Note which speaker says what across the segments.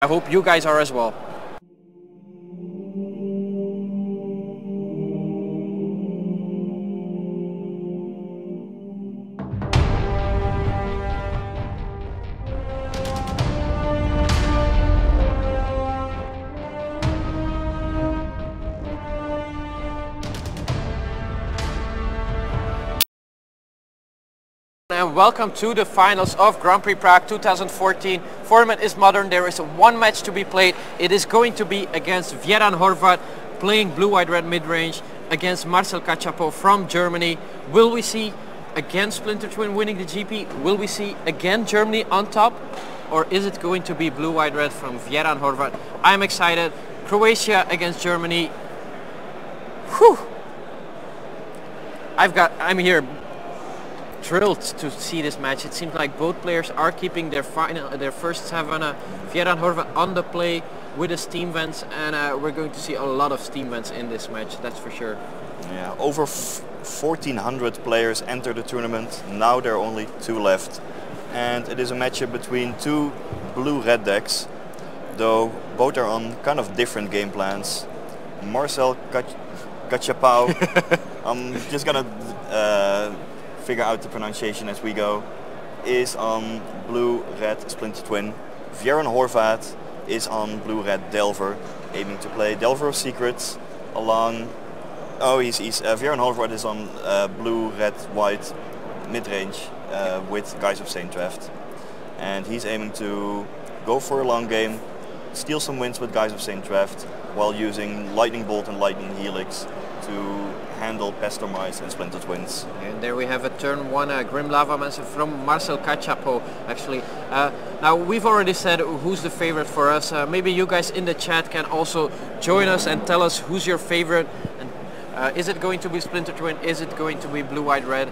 Speaker 1: I hope you guys are as well. And welcome to the finals of Grand Prix Prague 2014. Format is modern. There is one match to be played. It is going to be against Vjeran Horvat playing blue, white, red mid-range against Marcel Kachapow from Germany. Will we see again Splinter Twin winning the GP? Will we see again Germany on top? Or is it going to be blue, white, red from Vjeran Horvat? I'm excited. Croatia against Germany. Whew. I'm here thrilled to see this match. It seems like both players are keeping their first seven. Vjeran Horvat on the play with the steam vents, and we're going to see a lot of steam vents in this match, that's for sure.
Speaker 2: Yeah, over 1,400 players enter the tournament. Now there are only 2 left, and it is a matchup between 2 blue-red decks, though both are on kind of different game plans. Marcel Kachapow, I'm just gonna figure out the pronunciation as we go, is on blue-red Splinter Twin. Vjeran Horvat is on blue-red Delver, aiming to play Delver of Secrets along... Vjeran Horvat is on blue-red-white mid-range with Guise of Saint Traft. And he's aiming to go for a long game, steal some wins with Guise of Saint Traft, while using Lightning Bolt and Lightning Helix to handle Pestormice and Splinter Twins. And
Speaker 1: there we have a turn 1 Grim Lava Mancer from Marcel Kachapow, actually. Now we've already said who's the favorite for us. Maybe you guys in the chat can also join us and tell us who's your favorite. And, is it going to be Splinter Twin? Is it going to be blue, white, red?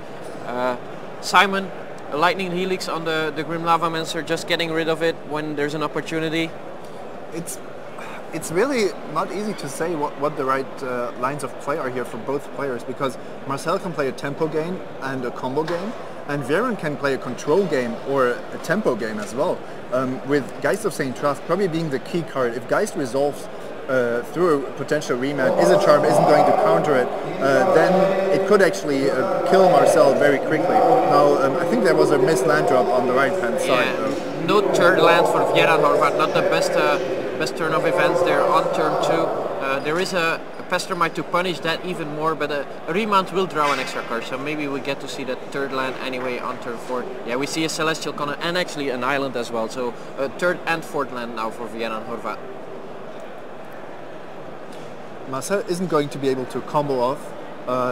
Speaker 1: Simon, a Lightning Helix on the Grim Lava Mancer, just getting rid of it when there's an opportunity.
Speaker 3: It's really not easy to say what the right lines of play are here for both players, because Marcel can play a tempo game and a combo game, and Vjeran can play a control game or a tempo game as well, with Geist of Saint Traft probably being the key card. If Geist resolves through a potential rematch, Charm isn't going to counter it, then it could actually kill Marcel very quickly. Now, I think there was a missed land drop on the right-hand side.
Speaker 1: Yeah, no third land for Vjeran Horvat, not the best turn of events there on turn 2. There is a Pestormite to punish that even more, but a remount will draw an extra card, so maybe we get to see that third land anyway on turn 4. Yeah, we see a Celestial Cannon and actually an island as well, so a third and fourth land now for Vjeran Horvat.
Speaker 3: Marcel isn't going to be able to combo off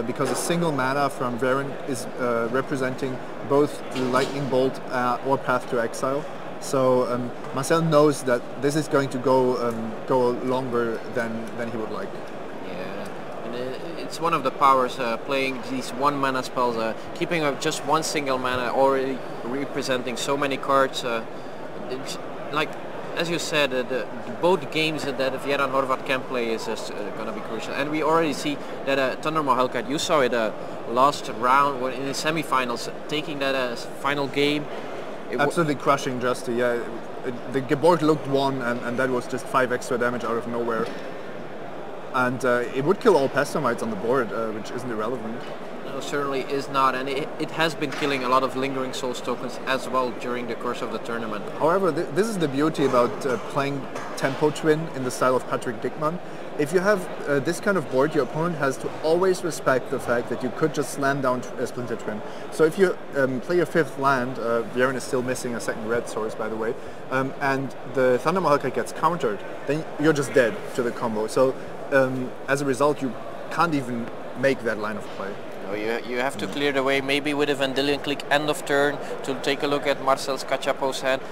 Speaker 3: because a single mana from Vjeran is representing both Lightning Bolt or Path to Exile. So Marcel knows that this is going to go longer than he would like.
Speaker 1: Yeah, and it's one of the powers, playing these 1 mana spells, keeping up just 1 single mana, already representing so many cards. Like as you said, both games that Vjeran Horvat can play is just going to be crucial. And we already see that Thundermaw Hellcat, you saw it last round in the semi-finals, taking that as final game.
Speaker 3: Absolutely crushing Justy, yeah. The board looked 1 and that was just 5 extra damage out of nowhere. And it would kill all Pestormites on the board, which isn't irrelevant.
Speaker 1: No, certainly is not, and it has been killing a lot of Lingering Souls tokens as well during the course of the tournament.
Speaker 3: However, this is the beauty about playing Tempo Twin in the style of Patrick Dickmann. If you have this kind of board, your opponent has to always respect the fact that you could just slam down Splinter Twin. So if you play your 5th land, Vjeran is still missing a 2nd red source, by the way, and the Thundermaw Hellcat gets countered, then you're just dead to the combo. So as a result, you can't even make that line of play.
Speaker 1: No, you have to clear the way, maybe with a Vendilion Clique end of turn, to take a look at Marcel's Kachapow's hand.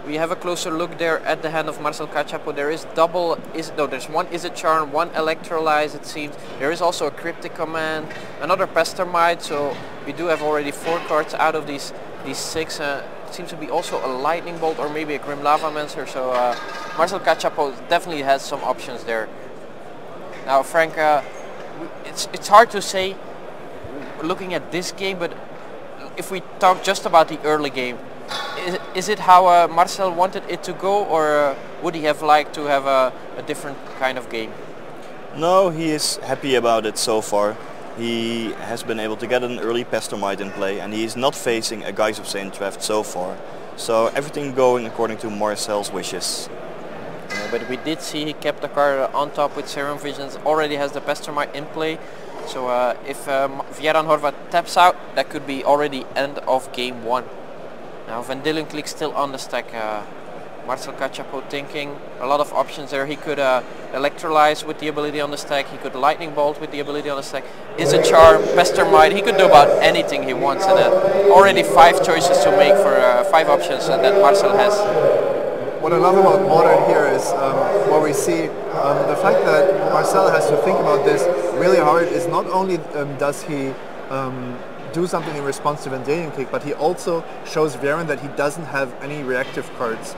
Speaker 1: We have a closer look there at the hand of Marcel Kachapow. There is there's 1 Izzet Charm, 1 Electrolyze, it seems. There is also a Cryptic Command, another Pestormite, so we do have already 4 cards out of these 6. It seems to be also a Lightning Bolt or maybe a Grim Lava Mancer, so Marcel Kachapow definitely has some options there. Now Frank, it's hard to say looking at this game, but if we talk just about the early game, is it how Marcel wanted it to go, or would he have liked to have a different kind of game?
Speaker 2: No, he is happy about it so far. He has been able to get an early Pestermite in play, and he is not facing a Geist of Saint draft so far. So everything going according to Marcel's wishes.
Speaker 1: But we did see he kept the card on top with Serum Visions, already has the Pestermite in play. So if Vjeran Horvat taps out, that could be already end of game 1. Now Vendilion Click still on the stack. Marcel Kachapow thinking a lot of options there. He could Electrolyze with the ability on the stack. He could Lightning Bolt with the ability on the stack. Is a Charm, Pestermite. He could do about anything he wants. And already 5 choices to make for 5 options that Marcel has.
Speaker 3: What I love about Modern here is what we see, the fact that Marcel has to think about this really hard is not only does he do something in response to Vendilion Click, but he also shows Vjeran that he doesn't have any reactive cards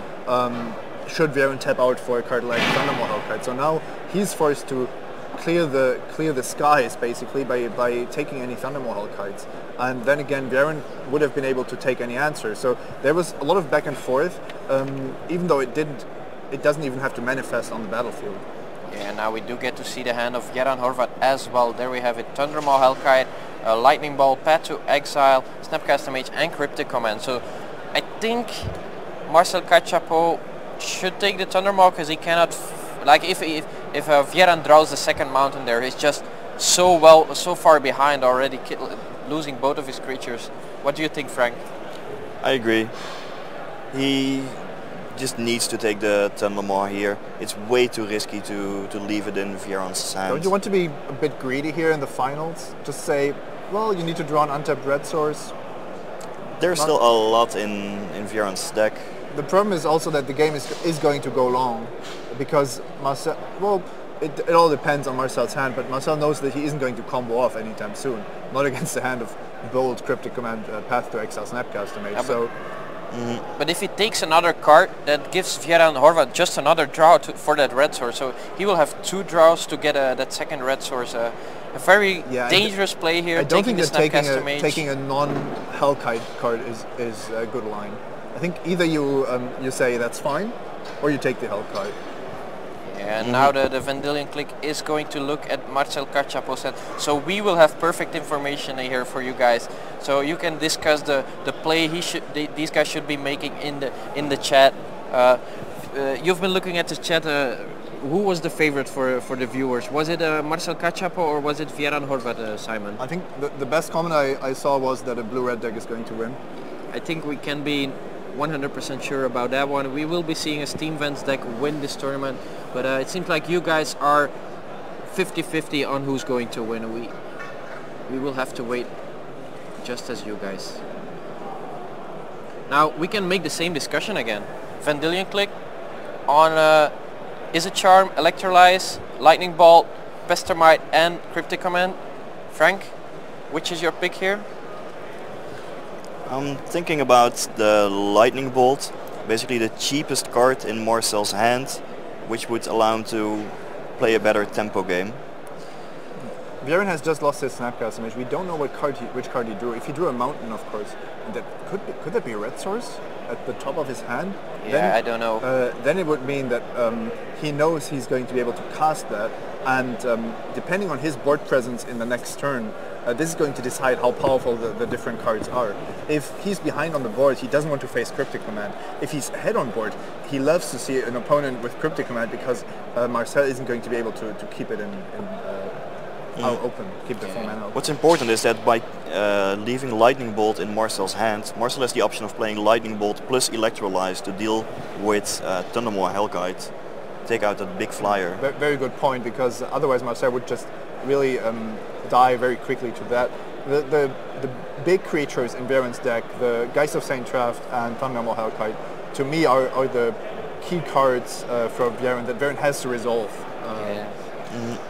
Speaker 3: should Vjeran tap out for a card like Thundermaw Hellkite. So now he's forced to clear the skies basically by taking any Thundermaw Hellkites. And then again, Vjeran would have been able to take any answer. So there was a lot of back and forth, even though it doesn't even have to manifest on the battlefield.
Speaker 1: Yeah, now we do get to see the hand of Vjeran Horvat as well. There we have it, Thundermaw Hellkite, Lightning Bolt, Path to Exile, Snapcaster Mage and Cryptic Command. So I think Marcel Kachapow should take the Thundermaw because he cannot, like if Vjeran draws the second mountain there, he's just so far behind already, losing both of his creatures. What do you think, Frank?
Speaker 2: I agree. He just needs to take the Thundermaw here. It's way too risky to leave it in Vjeran's hand.
Speaker 3: Don't you want to be a bit greedy here in the finals? Just say, well, you need to draw an untapped red source.
Speaker 2: There's still a lot in Vjeran's deck.
Speaker 3: The problem is also that the game is going to go long because Marcel, well, it all depends on Marcel's hand, but Marcel knows that he isn't going to combo off anytime soon. Not against the hand of Bold, Cryptic Command, Path to Exile, Snapcaster Mage. So.
Speaker 1: But if he takes another card, that gives Vjeran Horvat just another draw for that red source. So he will have 2 draws to get that second red source. A very dangerous play here.
Speaker 3: I don't think that taking a non-Hellkite card is a good line. I think either you say that's fine, or you take the Hellkite.
Speaker 1: Yeah, and now the Vendilion Click is going to look at Marcel Kachapow's hand. So we will have perfect information here for you guys. So you can discuss the play these guys should be making in the chat. You've been looking at the chat. Who was the favorite for the viewers? Was it Marcel Kachapow or was it Vjeran Horvat, Simon?
Speaker 3: I think the best comment I saw was that a blue-red deck is going to win.
Speaker 1: I think we can be 100% sure about that one. We will be seeing a Steam Vents deck win this tournament, but it seems like you guys are 50-50 on who's going to win. We will have to wait just as you guys. Now we can make the same discussion again. Vendilion Click on is a Charm, Electrolyze, Lightning Bolt, Pestermite and Cryptic Command. Frank, which is your pick here?
Speaker 2: I'm thinking about the Lightning Bolt, basically the cheapest card in Marcel's hand, which would allow him to play a better tempo game.
Speaker 3: Vjeran has just lost his Snapcaster Mage. We don't know which card he drew. If he drew a mountain, of course, that could that be a red source at the top of his hand?
Speaker 1: Yeah,
Speaker 3: then,
Speaker 1: I don't know.
Speaker 3: Then it would mean that he knows he's going to be able to cast that, and depending on his board presence in the next turn, this is going to decide how powerful the different cards are. If he's behind on the board, he doesn't want to face Cryptic Command. If he's ahead on board, he loves to see an opponent with Cryptic Command because Marcel isn't going to be able to keep it open, keep the 4 mana open.
Speaker 2: What's important is that by leaving Lightning Bolt in Marcel's hand, Marcel has the option of playing Lightning Bolt plus Electrolyze to deal with Thundermaw Hellkite, take out that big flyer.
Speaker 3: Very good point, because otherwise Marcel would just really die very quickly to that. The big creatures in Vjeran's deck, the Geist of Saint Traft and Thundermaw Hellkite, to me are the key cards for Vjeran that Vjeran has to resolve.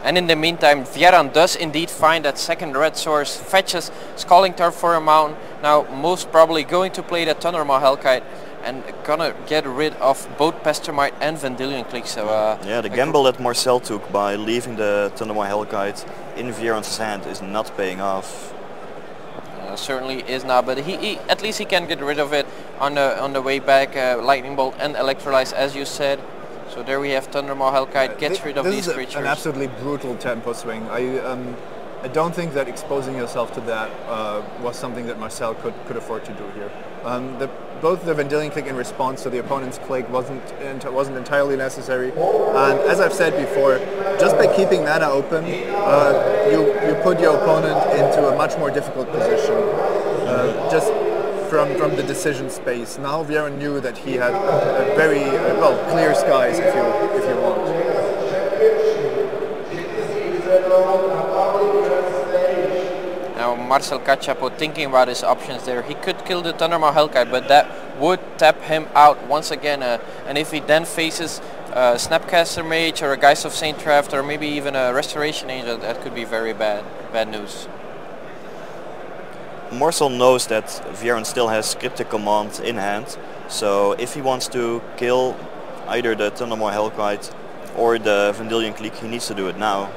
Speaker 1: And in the meantime, Vjeran does indeed find that second red source, fetches Scalding Tarp for a mountain, now most probably going to play the Thundermaw Hellkite and gonna get rid of both Pestermite and Vendilion Click. So
Speaker 2: yeah, the gamble that Marcel took by leaving the Thundermaw Hellkite in Vjeran's hand is not paying off.
Speaker 1: Certainly is not, but he at least he can get rid of it on the way back. Lightning Bolt and Electrolyze, as you said. So there we have Thundermaw Hellkite, gets rid of these
Speaker 3: This
Speaker 1: creatures.
Speaker 3: is an absolutely brutal tempo swing. I don't think that exposing yourself to that was something that Marcel could afford to do here. Both the Vendilion click in response to the opponent's click wasn't entirely necessary, and as I've said before, just by keeping mana open, you put your opponent into a much more difficult position. Just from the decision space. Now Vjeran knew that he had a very clear skies, if you want.
Speaker 1: Now Marcel Kachapow thinking about his options there. He could kill the Thundermaw Hellkite, but that would tap him out once again. And if he then faces Snapcaster Mage or a Geist of Saint Traft or maybe even a Restoration Angel, that could be very bad news.
Speaker 2: Marcel knows that Vjeran still has Cryptic Command in hand, so if he wants to kill either the Thundermaw Hellkite or the Vendilion Clique, he needs to do it now.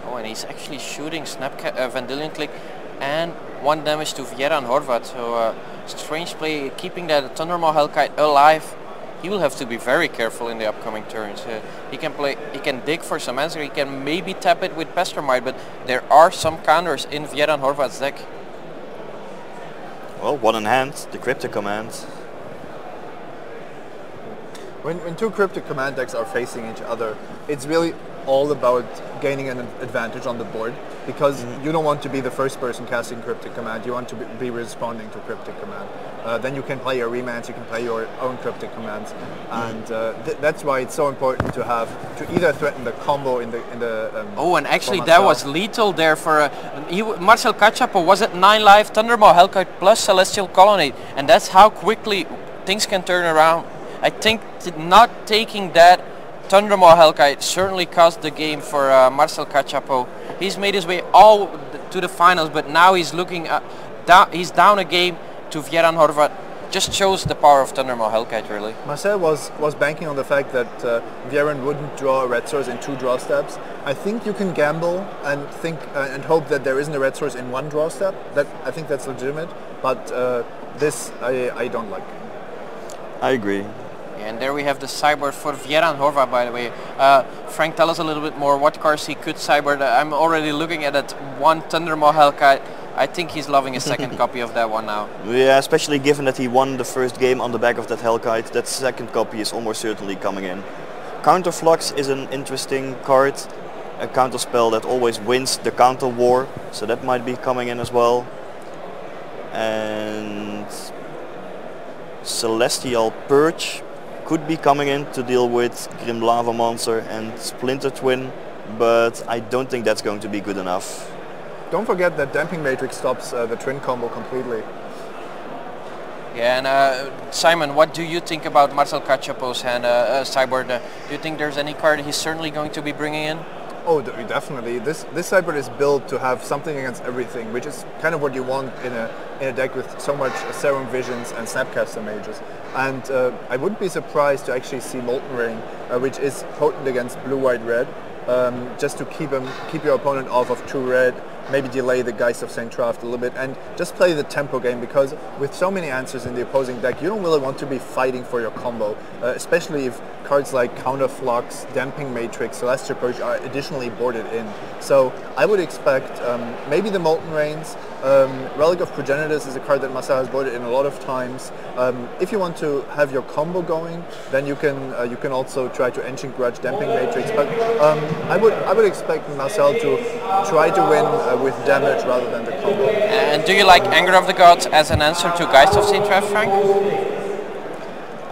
Speaker 1: Oh, and he's actually shooting Vendilion Clique and 1 damage to Vjeran Horvat, so strange play, keeping that Thundermaw Hellkite alive. He will have to be very careful in the upcoming turns. He can dig for some answer, he can maybe tap it with Pestermite, but there are some counters in Vjeran Horvat's deck.
Speaker 2: Well, 1 in hand, the Cryptic Command.
Speaker 3: When two Cryptic Command decks are facing each other, it's really all about gaining an advantage on the board, because you don't want to be the first person casting Cryptic Command, you want to be responding to Cryptic Command. Then you can play your remands, you can play your own Cryptic Commands, and that's why it's so important to either threaten the combo in the
Speaker 1: oh, and actually that was lethal there for Marcel Kachapow was at 9 life, Thundermaw Hellkite plus Celestial Colonnade, and that's how quickly things can turn around. I think not taking that Thundermaw Hellkite certainly cost the game for Marcel Kachapow. He's made his way all to the finals, but now he's looking he's down a game to Vjeran Horvat. Just shows the power of Thundermaw Hellkite, really.
Speaker 3: Marcel was banking on the fact that Vjeran wouldn't draw a red source in 2 draw steps. I think you can gamble and think and hope that there isn't a red source in 1 draw step. I think that's legitimate, but this I don't like.
Speaker 2: I agree.
Speaker 1: And there we have the sideboard for Vjeran Horvat, by the way. Frank, tell us a little bit more what cards he could sideboard. I'm already looking at that 1 Thundermaw Hellkite. I think he's loving a second copy of that one now.
Speaker 2: Yeah, especially given that he won the first game on the back of that Hellkite. That second copy is almost certainly coming in. Counterflux is an interesting card. A counter spell that always wins the counter war. So that might be coming in as well. And Celestial Purge could be coming in to deal with Grim Lava Monster and Splinter Twin, but I don't think that's going to be good enough.
Speaker 3: Don't forget that Damping Matrix stops the Twin combo completely.
Speaker 1: Yeah, and Simon, what do you think about Marcel Kachapow's hand sideboard? Do you think there's any card he's certainly going to be bringing in?
Speaker 3: Oh, definitely. This sideboard is built to have something against everything, which is kind of what you want in a deck with so much Serum Visions and Snapcaster Mages. And I wouldn't be surprised to actually see Molten Rain, which is potent against blue-white red, just to keep your opponent off of 2 red, maybe delay the Geist of Saint Traft a little bit, and just play the tempo game, because with so many answers in the opposing deck, you don't really want to be fighting for your combo, especially if cards like Counterflux, Damping Matrix, Celestial Purge are additionally boarded in. So I would expect maybe the Molten Rains. Relic of Progenitus is a card that Marcel has boarded in a lot of times. If you want to have your combo going, then you can also try to Ancient Grudge, Damping Matrix. But I would expect Marcel to try to win with damage rather than the combo.
Speaker 1: And do you like Anger of the Gods as an answer to Geist of Saint Traft, Frank?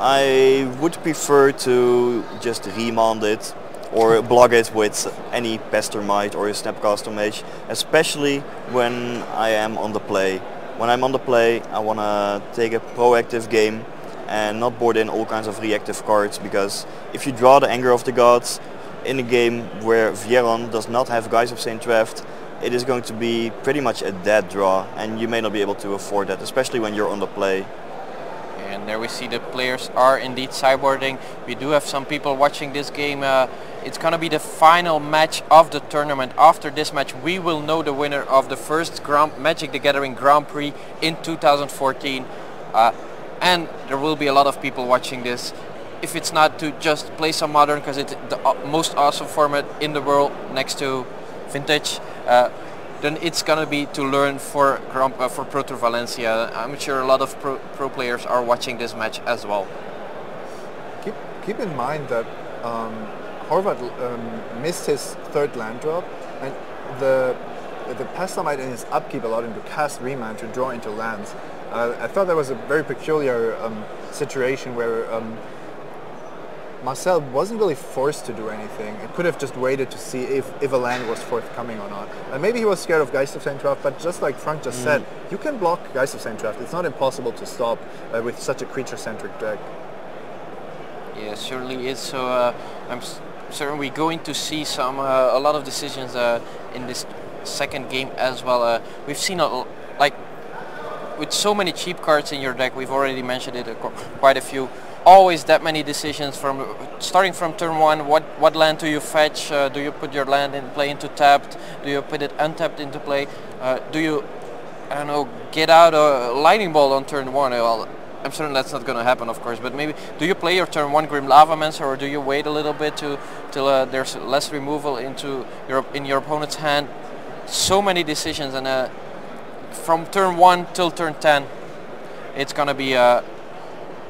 Speaker 2: I would prefer to just remand it or block it with any Pestermite or a Snapcaster Mage, especially when I am on the play. When I'm on the play, I want to take a proactive game and not board in all kinds of reactive cards, because if you draw the Anger of the Gods in a game where Vjeran does not have Geist of Saint Traft, it is going to be pretty much a dead draw, and you may not be able to afford that, especially when you're on the play.
Speaker 1: And there we see the players are indeed sideboarding. We do have some people watching this game. It's going to be the final match of the tournament. After this match, we will know the winner of the first Magic the Gathering Grand Prix in 2014. And there will be a lot of people watching this. if it's not to just play some modern because it's the most awesome format in the world next to vintage, then it's gonna be to learn for Pro Tour Valencia. I'm sure a lot of pro players are watching this match as well.
Speaker 3: Keep in mind that Horvat missed his third land drop, and the Pastor might in his upkeep allowed him to cast Remand to draw into lands. I thought that was a very peculiar situation where Marcel wasn't really forced to do anything. It could have just waited to see if a land was forthcoming or not. And maybe he was scared of Geist of St. Traft, but just like Frank just said, you can block Geist of St. Traft. It's not impossible to stop with such a creature-centric deck.
Speaker 1: Yeah, certainly is. So I'm certain we're going to see a lot of decisions in this second game as well. We've seen like with so many cheap cards in your deck. We've already mentioned it quite a few. Always that many decisions from starting from turn one. What land do you fetch? Do you put your land in play into tapped? Do you put it untapped into play? Do you, I don't know, get out a lightning bolt on turn one? Well, I'm certain that's not going to happen, of course. But maybe do you play your turn one Grim Lavamancer, or do you wait a little bit till there's less removal into your opponent's hand? So many decisions, and from turn 1 till turn 10, it's going to be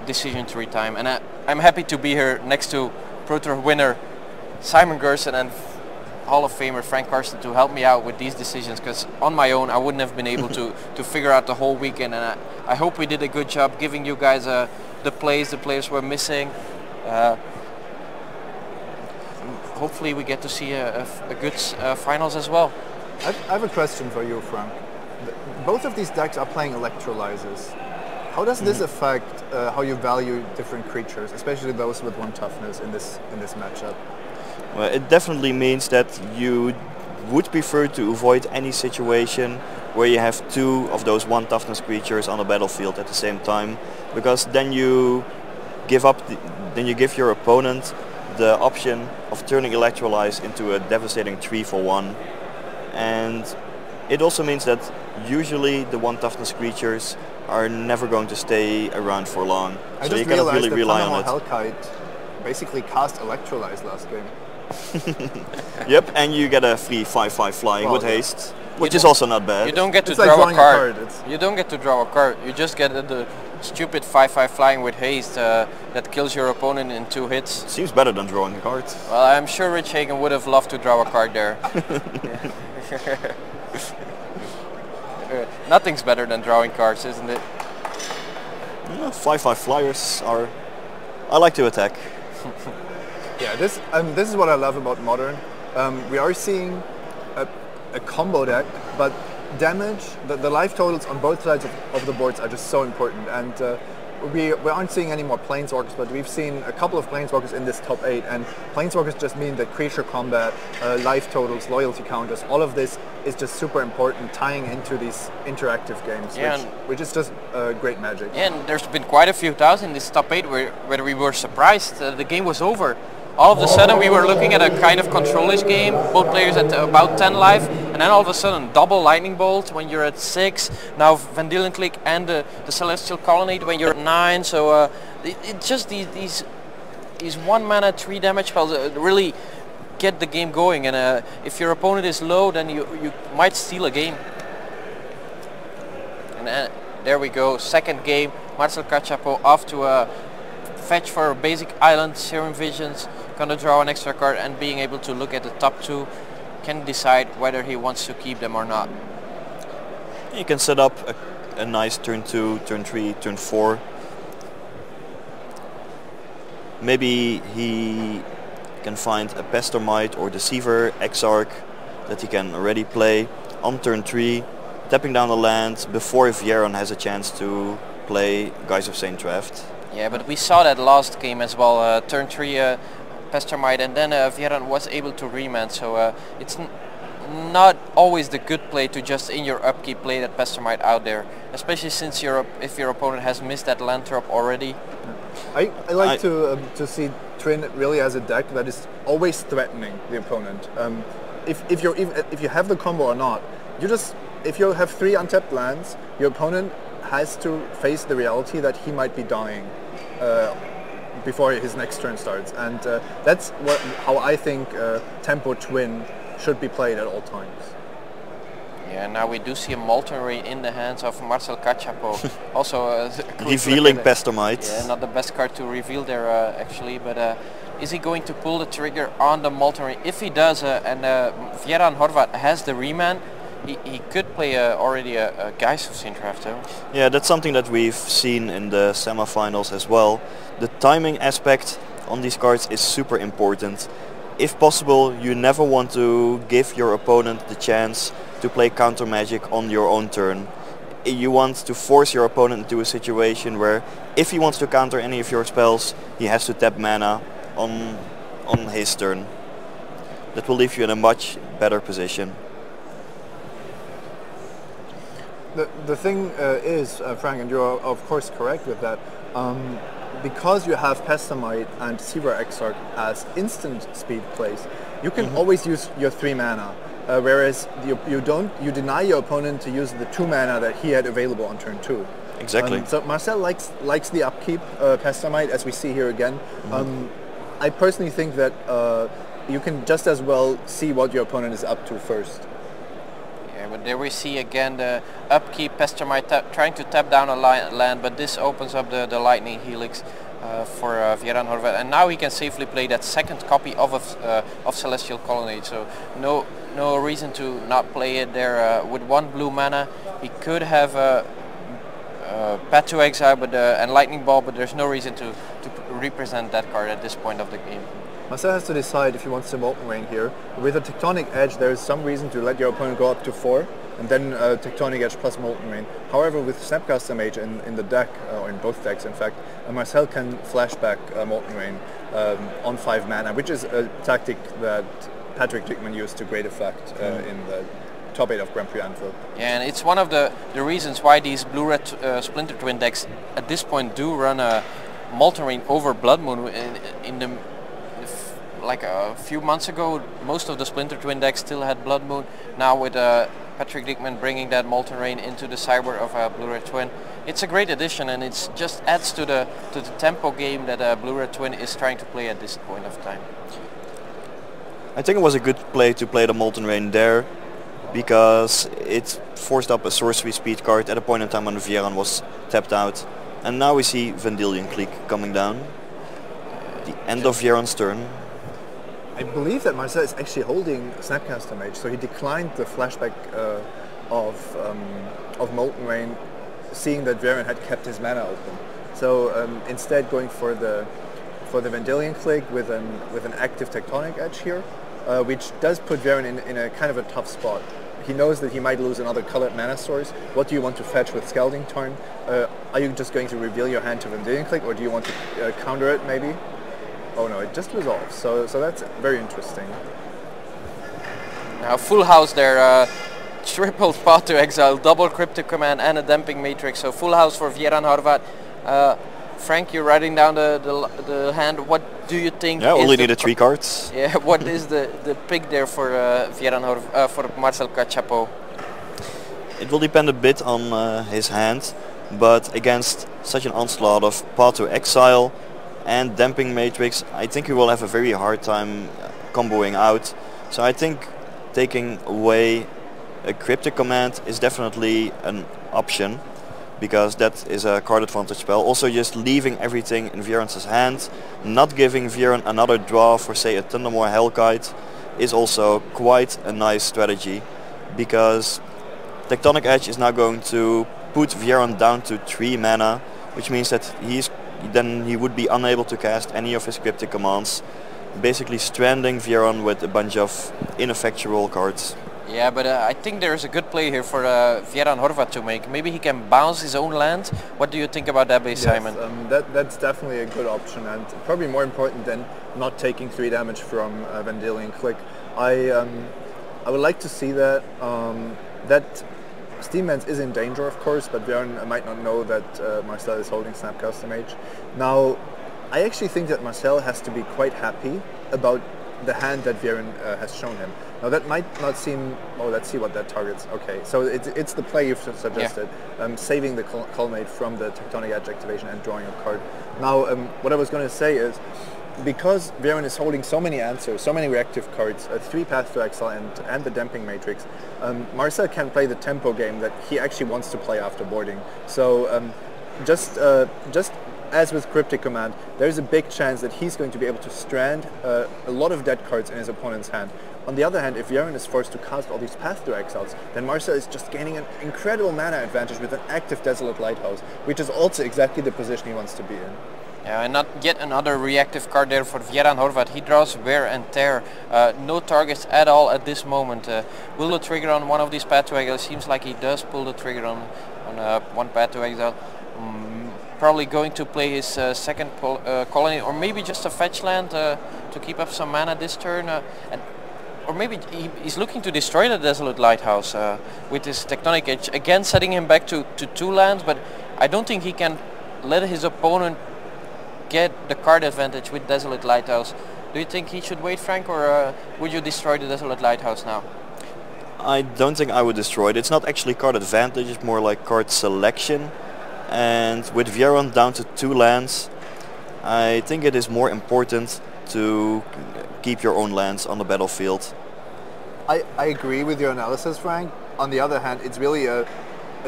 Speaker 1: decision tree time. And I'm happy to be here next to Pro Tour winner Simon Gerson and Hall of Famer Frank Karsten to help me out with these decisions, because on my own I wouldn't have been able to figure out the whole weekend. And I hope we did a good job giving you guys the players were missing. Hopefully we get to see a good finals as well.
Speaker 3: I have a question for you, Frank. Both of these decks are playing electrolyzers. How does this affect how you value different creatures, especially those with 1 toughness in this matchup?
Speaker 2: Well, it definitely means that you would prefer to avoid any situation where you have 2 of those 1 toughness creatures on the battlefield at the same time, because then you give your opponent the option of turning Electrolyze into a devastating 3-for-1, and it also means that usually the 1 toughness creatures are never going to stay around for long. So you cannot really rely on it.
Speaker 3: Hellkite basically cast Electrolyze last game.
Speaker 2: Yep, and you get a free 5/5 flying with haste, which is also not bad.
Speaker 1: You don't get to
Speaker 3: draw
Speaker 1: a card.
Speaker 3: You
Speaker 1: don't get to draw a card. You just get the stupid 5/5 flying with haste that kills your opponent in 2 hits.
Speaker 2: Seems better than drawing a card.
Speaker 1: Well, I'm sure Rich Hagen would have loved to draw a card there. Nothing's better than drawing cards, isn't it?
Speaker 2: Yeah, 5/5 flyers are... I like to attack.
Speaker 3: Yeah, this is what I love about Modern. We are seeing a combo deck, but damage, the life totals on both sides of the boards are just so important. And we aren't seeing any more Planeswalkers, but we've seen a couple of Planeswalkers in this top 8. And Planeswalkers just mean that creature combat, life totals, loyalty counters, all of this is just super important, tying into these interactive games, which is just great magic.
Speaker 1: And there's been quite a few thousand in this top 8 where we were surprised the game was over. All of a sudden we were looking at a kind of control-ish game, both players at about 10 life, and then all of a sudden double lightning bolt when you're at 6, now Vendilion Click and the Celestial Colonnade when you're at 9, so it's just these 1 mana 3 damage spells really get the game going, and if your opponent is low, then you might steal a game. And there we go, second game, Marcel Kachapow off to a fetch for a basic island, Serum Visions, gonna draw an extra card, and being able to look at the top 2 can decide whether he wants to keep them or not.
Speaker 2: You can set up a nice turn 2, turn 3, turn 4. Maybe he can find a Pestermite or Deceiver, Exarch that he can already play on turn 3, tapping down the land before Vjeran has a chance to play Geist of St. Traft.
Speaker 1: Yeah, but we saw that last game as well, turn 3 Pestermite, and then Vjeran was able to remand, so it's not always the good play to just in your upkeep play that Pestermite out there, especially since if your opponent has missed that land drop already.
Speaker 3: I like to see Trin really as a deck that is always threatening the opponent. If you have the combo or not, if you have 3 untapped lands, your opponent has to face the reality that he might be dying before his next turn starts, and that's how I think tempo twin should be played at all times.
Speaker 1: Yeah, now we do see a Molten Rain in the hands of Marcel Kachapow. Also
Speaker 2: revealing Pestomite.
Speaker 1: Yeah, not the best card to reveal there actually, but is he going to pull the trigger on the Molten Rain? If he does, and Vjeran Horvat has the reman, he could play already a Geist in draft though.
Speaker 2: Yeah, that's something that we've seen in the semifinals as well. The timing aspect on these cards is super important. If possible, you never want to give your opponent the chance to play counter magic on your own turn. You want to force your opponent into a situation where if he wants to counter any of your spells, he has to tap mana on his turn. That will leave you in a much better position.
Speaker 3: The thing is, Frank, and you're of course correct with that, because you have Pestomite and Seaver Exarch as instant speed plays, you can always use your 3 mana, whereas you deny your opponent to use the 2 mana that he had available on turn 2.
Speaker 2: Exactly.
Speaker 3: So Marcel likes the upkeep Pestomite, as we see here again. I personally think that you can just as well see what your opponent is up to first.
Speaker 1: Yeah, but there we see again the upkeep Pestomite trying to tap down a land, but this opens up the Lightning Helix for Vjeran Horvat, and now he can safely play that second copy of Celestial Colonnade. So no reason to not play it there. With 1 blue mana, he could have Path to Exile and Lightning Ball, but there's no reason to represent that card at this point of the game.
Speaker 3: Marcel has to decide if he wants to Molten Rain here. With a Tectonic Edge, there is some reason to let your opponent go up to 4, and then Tectonic Edge plus Molten Rain. However, with Snapcaster Mage in the deck, or in both decks in fact, Marcel can flashback Molten Rain on 5 mana, which is a tactic that Patrick Dickman used to great effect in the top 8 of Grand Prix Anfield.
Speaker 1: Yeah, and it's one of the reasons why these blue-red Splinter Twin decks at this point do run a Molten Rain over Blood Moon. Like a few months ago, most of the Splinter Twin decks still had Blood Moon. Now with Patrick Dickman bringing that Molten Rain into the sideboard of Blue-Red Twin, it's a great addition, and it just adds to the tempo game that Blue-Red Twin is trying to play at this point of time.
Speaker 2: I think it was a good play to play the Molten Rain there, because it forced up a sorcery speed card at a point in time when Vjeran was tapped out. And now we see Vendilion Clique coming down. The end of Vjeran's turn.
Speaker 3: I believe that Marcel is actually holding Snapcaster Mage, so he declined the flashback of Molten Rain, seeing that Vjeran had kept his mana open. So instead going for the Vendilion Clique with an active Tectonic Edge here, which does put Vjeran in a kind of a tough spot. He knows that he might lose another colored mana source. What do you want to fetch with Scalding Tarn? Are you just going to reveal your hand to Vendilion Clique, or do you want to counter it maybe? Oh no, it just resolves, so that's very interesting.
Speaker 1: Now full house there, triple Path to Exile, double Cryptic Command and a Damping Matrix, so full house for Vjeran Horvat. Frank, you're writing down the hand. What do you think?
Speaker 2: Yeah, only needed 3 cards.
Speaker 1: Yeah, what is the pick there for Vjeran Horvat, for Marcel Kachapow?
Speaker 2: It will depend a bit on his hand, but against such an onslaught of Path to Exile and Damping Matrix, I think he will have a very hard time comboing out. So I think taking away a Cryptic Command is definitely an option, because that is a card advantage spell. Also just leaving everything in Vjeran's hand, not giving Vjeran another draw for say a Thundermoor Hellkite is also quite a nice strategy, because Tectonic Edge is now going to put Vjeran down to 3 mana, which means that he would be unable to cast any of his Cryptic Commands, basically stranding Vjeran with a bunch of ineffectual cards.
Speaker 1: Yeah, but I think there's a good play here for Vjeran Horvat to make. Maybe he can bounce his own land. What do you think about that, base, Simon?
Speaker 3: That's definitely a good option, and probably more important than not taking 3 damage from Vendilion Clique. I would like to see that. That Steamlands is in danger, of course, but Vjeran might not know that Marcel is holding Snapcaster Mage. Now, I actually think that Marcel has to be quite happy about the hand that Vjeran has shown him. Now that might not seem. Oh, let's see what that targets. Okay, so it's the play you've suggested, saving the Colmate from the Tectonic Edge activation and drawing a card. Now, what I was going to say is, because Vjeran is holding so many answers, so many reactive cards, 3 Path to Exile and the Damping Matrix, Marcel can play the tempo game that he actually wants to play after boarding. So just as with Cryptic Command, there's a big chance that he's going to be able to strand a lot of dead cards in his opponent's hand. On the other hand, if Vjeran is forced to cast all these Path to Exiles, then Marcel is just gaining an incredible mana advantage with an active Desolate Lighthouse, which is also exactly the position he wants to be in.
Speaker 1: Yeah, and not yet another reactive card there for Vjeran Horvat. He draws Wear and Tear. No targets at all at this moment. Will the trigger on one of these Path to Exile? Seems like he does pull the trigger on one Path to Exile. Probably going to play his second colony, or maybe just a fetch land to keep up some mana this turn. Or maybe he's looking to destroy the Desolate Lighthouse with his Tectonic Edge. Again, setting him back to 2 lands, but I don't think he can let his opponent get the card advantage with Desolate Lighthouse. Do you think he should wait, Frank, or would you destroy the Desolate Lighthouse now?
Speaker 2: I don't think I would destroy it. It's not actually card advantage, it's more like card selection. And with Vjeran down to 2 lands, I think it is more important to keep your own lands on the battlefield.
Speaker 3: I agree with your analysis, Frank. On the other hand, it's really a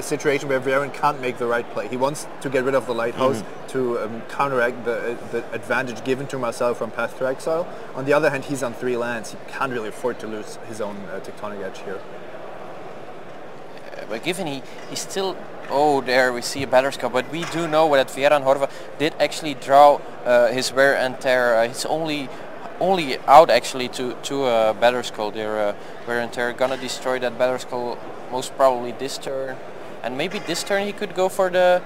Speaker 3: situation where Vjeran can't make the right play. He wants to get rid of the Lighthouse to counteract the advantage given to Marcel from Path to Exile. On the other hand, he's on 3 lands. He can't really afford to lose his own Tectonic Edge here.
Speaker 1: But given he's still... Oh, there we see a Batterskull, but we do know that Vjeran Horvat did actually draw his Wear and Tear. He's only out actually to a Batterskull there. Wear and Tear gonna destroy that Batterskull most probably this turn. And maybe this turn he could go for the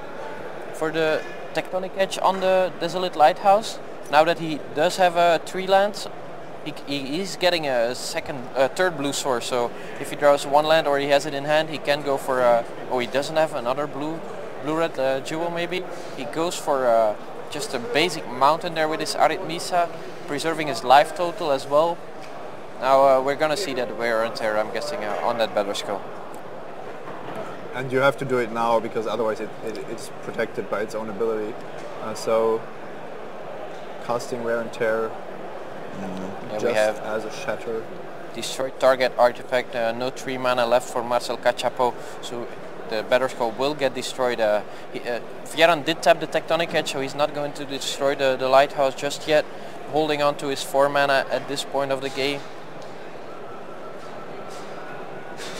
Speaker 1: Tectonic Edge on the Desolate Lighthouse. Now that he does have 3 lands, he is getting a third blue source. So if he draws 1 land or he has it in hand, he can go for oh, he doesn't have another blue-red jewel maybe. He goes for just a basic mountain there with his Arithmisa, preserving his life total as well. Now we're gonna see that Wear and Tear, I'm guessing, on that Batterskull.
Speaker 3: And you have to do it now because otherwise it's protected by its own ability. So casting Wear and Tear just we have as a shatter.
Speaker 1: Destroy target artifact, no 3 mana left for Marcel Kachapow, so the Batterskull will get destroyed. Vjeran did tap the Tectonic Edge, so he's not going to destroy the Lighthouse just yet, holding on to his 4 mana at this point of the game.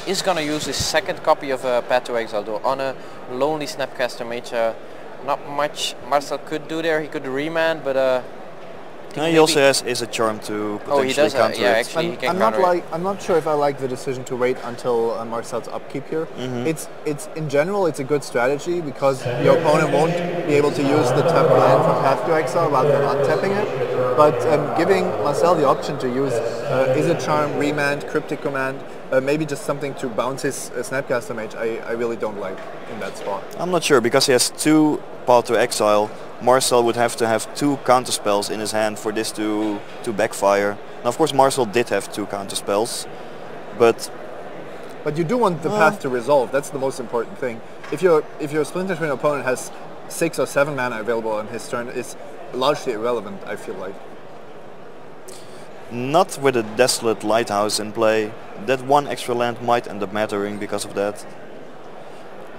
Speaker 1: Is going to use his second copy of Path to Exile though, on a lonely Snapcaster Mage. Not much Marcel could do there. He could remand, but
Speaker 2: he also has a charm to potentially counter
Speaker 1: yeah,
Speaker 2: it.
Speaker 1: actually he can counter it.
Speaker 3: I'm not sure if I like the decision to wait until Marcel's upkeep here. It's in general it's a good strategy because your opponent won't be able to use the tap land from Path to Exile rather than untapping it. But giving Marcel the option to use is a charm, remand, Cryptic Command, maybe just something to bounce his Snapcaster Mage, I really don't like in that spot.
Speaker 2: I'm not sure because he has 2 Path to Exile. Marcel would have to have 2 counterspells in his hand for this to backfire. Now of course Marcel did have 2 counterspells, but
Speaker 3: you do want the path to resolve. That's the most important thing. If your Splinter Twin opponent has 6 or 7 mana available on his turn, it's largely irrelevant, I feel like.
Speaker 2: Not with a Desolate Lighthouse in play. That 1 extra land might end up mattering because of that.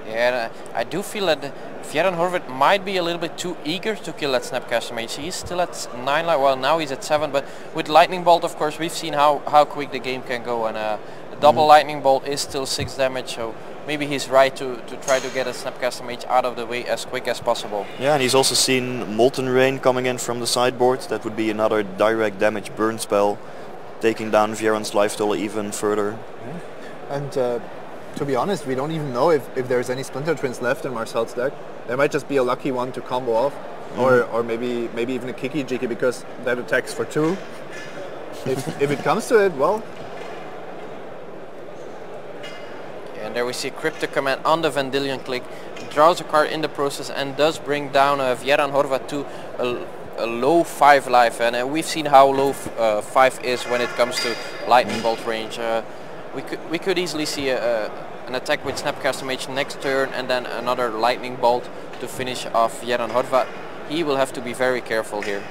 Speaker 1: Yeah, I do feel that Vjeran Horvat might be a little bit too eager to kill that Snapcaster Mage. He's still at 9, well now he's at 7, but with Lightning Bolt of course we've seen how quick the game can go, and a double Lightning Bolt is still 6 damage, so maybe he's right to try to get a Snapcaster Mage out of the way as quick as possible. Yeah,
Speaker 2: and he's also seen Molten Rain coming in from the sideboard. That would be another direct damage burn spell, taking down Vjeran's life total even further.
Speaker 3: And to be honest, we don't even know if there's any Splinter Twins left in Marcel's deck. There might just be a lucky one to combo off, or maybe even a Kiki Jiki because that attacks for 2. If it comes to it, well.
Speaker 1: And there we see Cryptic Command on the Vendilion Click, draws a card in the process and does bring down Vjeran Horvat to a low 5 life, and we've seen how low 5 is when it comes to lightning bolt range. We could easily see an attack with Snapcaster Mage next turn, and then another lightning bolt to finish off Vjeran Horvat. He will have to be very careful here.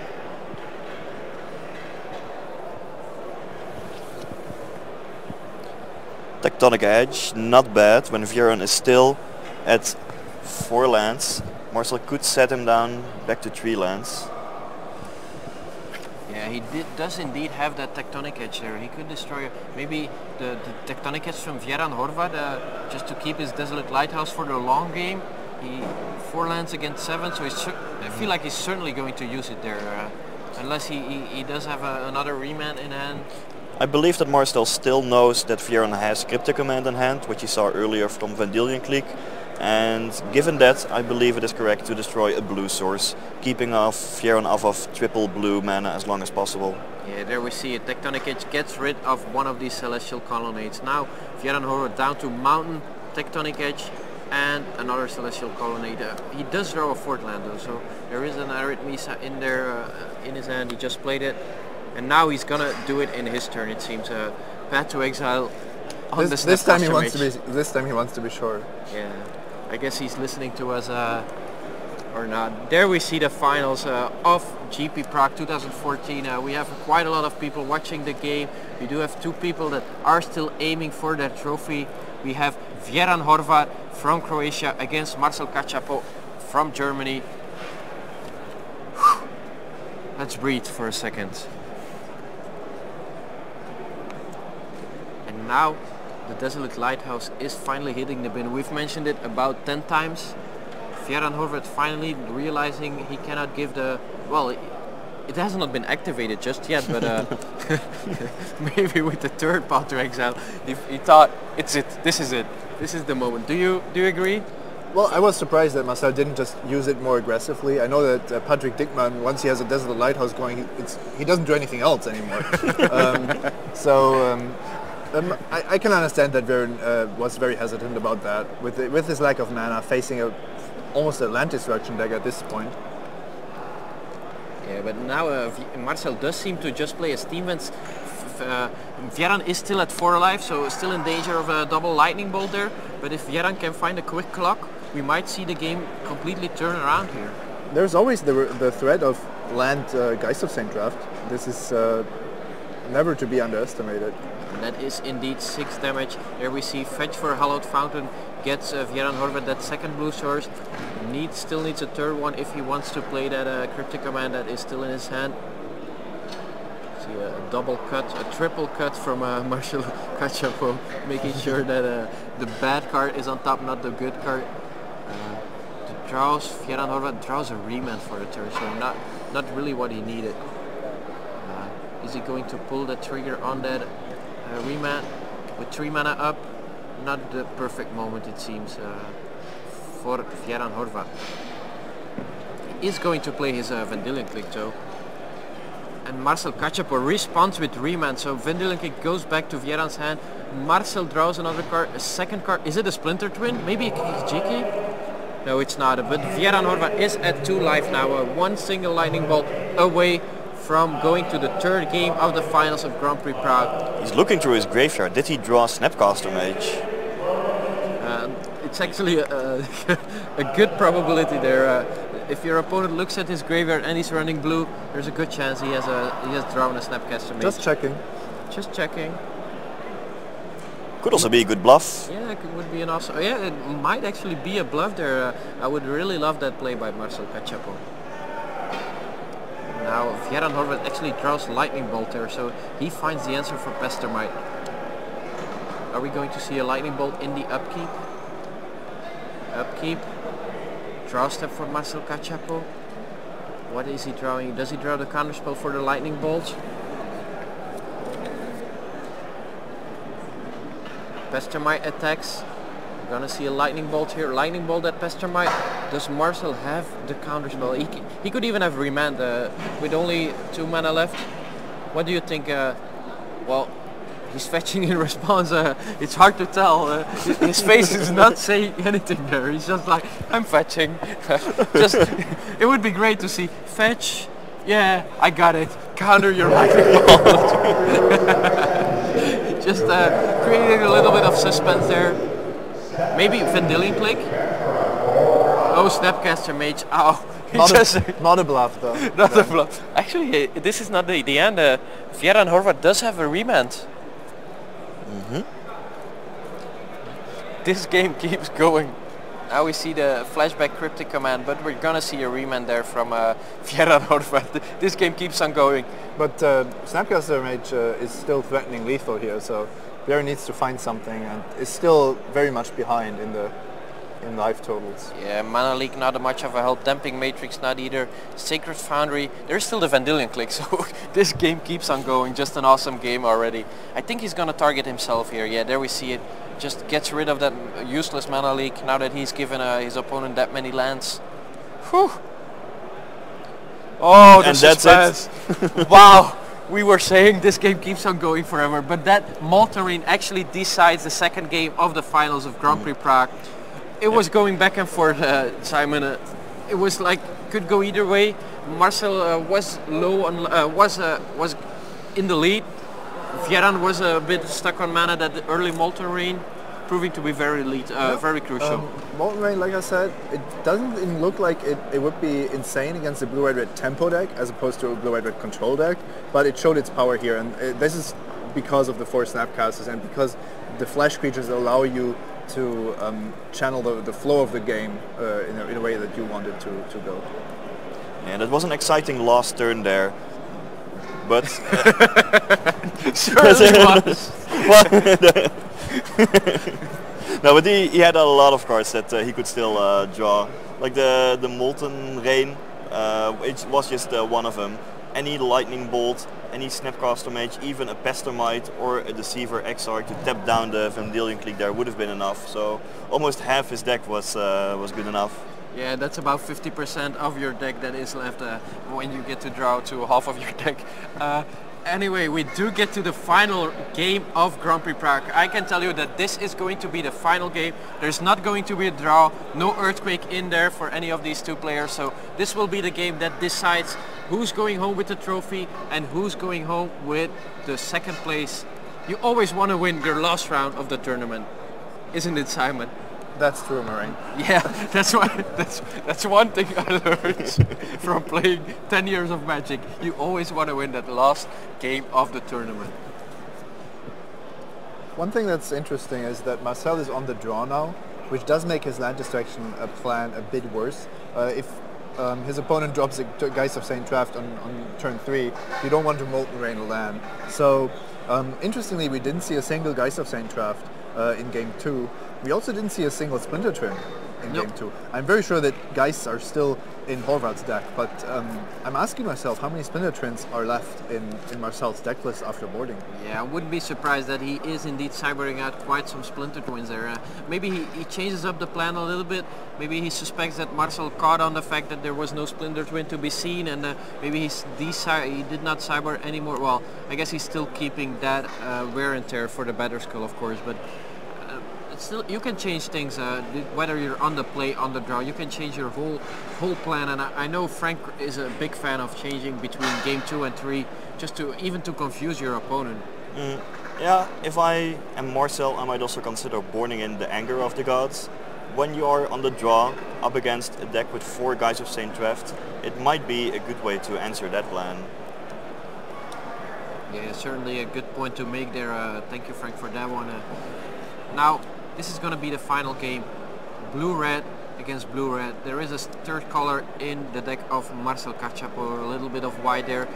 Speaker 2: Tectonic Edge, not bad when Vjeran is still at 4 lands. Marcel could set him down back to 3 lands.
Speaker 1: Yeah, he does indeed have that Tectonic Edge there. He could destroy maybe the Tectonic Edge from Vjeran Horvat just to keep his Desolate Lighthouse for the long game. He 4 lands against 7, so I feel like he's certainly going to use it there, unless he does have another remand in hand.
Speaker 2: I believe that Marcel still knows that Vjeran has Cryptic Command in hand, which he saw earlier from Vendilion Clique. And given that, I believe it is correct to destroy a blue source, keeping Vjeran off of triple blue mana as long as possible.
Speaker 1: Yeah, there we see it. Tectonic Edge gets rid of one of these Celestial Colonnades. Now Vjeran Horvat down to Mountain, Tectonic Edge, and another Celestial Colonnade. He does draw a 4th land though, so there is an Arithmesa in there in his hand. He just played it. And now he's gonna do it in his turn. It seems Path to Exile on
Speaker 3: this time he wants to be. This time he wants to be sure.
Speaker 1: Yeah, I guess he's listening to us or not. There we see the finals of GP Prague 2014. We have quite a lot of people watching the game. We do have 2 people that are still aiming for that trophy. We have Vjeran Horvat from Croatia against Marcel Kachapow from Germany. Let's breathe for a second. And now the Desolate Lighthouse is finally hitting the bin. We've mentioned it about 10 times. Vjeran Horvat finally realizing he cannot give the... Well, it has not been activated just yet, but maybe with the 3rd Path to Exile, he thought, it's it, this is it. This is the moment. Do you agree?
Speaker 3: Well, I was surprised that Marcel didn't just use it more aggressively. I know that Patrick Dickmann, once he has a Desolate Lighthouse going, he doesn't do anything else anymore. I can understand that Vjeran was very hesitant about that with his lack of mana, facing almost a land destruction deck at this point.
Speaker 1: Yeah, but now Marcel does seem to just play a Steam Vents. Vjeran is still at 4 life, so still in danger of a double lightning bolt there. But if Vjeran can find a quick clock, we might see the game completely turn around here.
Speaker 3: There's always the threat of land Geist of Saint draft. This is never to be underestimated.
Speaker 1: And that is indeed 6 damage. There we see Fetch for Hallowed Fountain gets Vjeran Horvat that 2nd blue source. Still needs a 3rd one if he wants to play that Cryptic Command that is still in his hand. See a double cut, a triple cut from Marcel Kachapow, making sure that the bad card is on top, not the good card. Vjeran Horvat draws a remand for the turn, so not really what he needed. Is he going to pull the trigger on that remand with 3 mana up? Not the perfect moment, it seems, for Vjeran Horvat. He is going to play his Vendilion Clique though. And Marcel Kachapow responds with remand, so Vendilion Clique goes back to Vjeran's hand. Marcel draws another card, a 2nd card. Is it a Splinter Twin? Maybe a GK? No, it's not, but Vjeran Horvat is at 2 life now, 1 single lightning bolt away from going to the 3rd game of the finals of Grand Prix Prague.
Speaker 2: He's looking through his graveyard. Did he draw Snapcaster Mage?
Speaker 1: It's actually a good probability there. If your opponent looks at his graveyard and he's running blue, there's a good chance he has drawn a Snapcaster Mage.
Speaker 3: Just checking.
Speaker 1: Just checking.
Speaker 2: Could also be a good bluff.
Speaker 1: Yeah, it would be an awesome... Yeah, it might actually be a bluff there. I would really love that play by Marcel Kachapow. Now Vjeran Horvat actually draws Lightning Bolt there, so he finds the answer for Pestermite. Are we going to see a Lightning Bolt in the upkeep? Upkeep. Draw step for Marcel Kachapow. What is he drawing? Does he draw the counterspell for the Lightning Bolt? Pestermite attacks. We're gonna see a Lightning Bolt here. Lightning Bolt at Pestermite. Does Marcel have the counterspell? He could even have remand with only 2 mana left. What do you think? Well, he's fetching in response. It's hard to tell. His face is not saying anything there. He's just like, I'm fetching. It would be great to see fetch, Yeah, I got it. Counter your lightning bolt. Just creating a little bit of suspense there. Maybe Vendilion Click. Oh, Snapcaster Mage. Ow.
Speaker 3: Not a bluff though.
Speaker 1: Not a bluff. Actually, this is not the end. Vjeran Horvat does have a remand. This game keeps going. Now we see the flashback cryptic command, but we're gonna see a remand there from Vjeran Horvat. This game keeps on going.
Speaker 3: But Snapcaster Mage is still threatening lethal here, so Vjeran needs to find something and is still very much behind in life totals.
Speaker 1: Yeah, Mana Leak not much of a help, Damping Matrix not either, Sacred Foundry, there's still the Vendilion Click, so this game keeps on going, just an awesome game already. I think he's gonna target himself here, yeah, there we see it, just gets rid of that useless Mana Leak now that he's given his opponent that many lands. Whew. Oh, the suspense. It. Wow, we were saying this game keeps on going forever, but that Molten actually decides the second game of the finals of Grand Prix Prague. It was going back and forth, Simon. It was like could go either way. Marcel was low on was in the lead. Vjeran was a bit stuck on mana that early Molten Rain, proving to be very very crucial.
Speaker 3: Molten Rain, like I said, it doesn't even look like it would be insane against a blue-red-red tempo deck as opposed to a blue-red-red control deck, but it showed its power here, and this is because of the 4 Snapcasters and because the flash creatures allow you to channel the flow of the game in a way that you want it to go.
Speaker 2: Yeah, that was an exciting last turn there. But
Speaker 1: certainly was.
Speaker 2: No, but he had a lot of cards that he could still draw. Like the Molten Rain, which was just one of them. Any Lightning Bolt, any Snapcaster Mage, even a Pestomite or a Deceiver Exarch to tap down the Vendilion Click there would have been enough. So almost half his deck was good enough.
Speaker 1: Yeah, that's about 50% of your deck that is left when you get to draw to half of your deck. Anyway, we do get to the final game of Grand Prix Prague. I can tell you that this is going to be the final game. There's not going to be a draw, no earthquake in there for any of these two players. So this will be the game that decides who's going home with the trophy and who's going home with the second place. You always want to win your last round of the tournament, isn't it, Simon?
Speaker 3: That's true, Moraine.
Speaker 1: Yeah, that's one thing I learned from playing 10 years of Magic. You always want to win that last game of the tournament.
Speaker 3: One thing that's interesting is that Marcel is on the draw now, which does make his land distraction plan a bit worse. If his opponent drops a Geist of Saint Draft on turn 3, you don't want to Molten Rain a land. So, interestingly, we didn't see a single Geist of Saint Draft in game 2. We also didn't see a single Splinter Twin in game 2. I'm very sure that Geists are still in Horvat's deck, but I'm asking myself how many Splinter Twins are left in Marcel's deck list after boarding.
Speaker 1: Yeah, I wouldn't be surprised that he is indeed cybering out quite some Splinter Twins there. Maybe he changes up the plan a little bit. Maybe he suspects that Marcel caught on the fact that there was no Splinter Twin to be seen, and maybe he did not cyber anymore. Well, I guess he's still keeping that wear and tear for the Better Skull, of course, but still, you can change things, whether you're on the play, on the draw, you can change your whole plan, and I know Frank is a big fan of changing between game 2 and 3, just to even to confuse your opponent.
Speaker 2: Yeah, if I am Marcel, I might also consider boarding in the Anger of the Gods. When you are on the draw, up against a deck with 4 Guys of Saint Draft, it might be a good way to answer that plan.
Speaker 1: Yeah, certainly a good point to make there. Thank you, Frank, for that one. Now, this is going to be the final game. Blue-red against blue-red. There is a third color in the deck of Marcel Kachapow, a little bit of white there.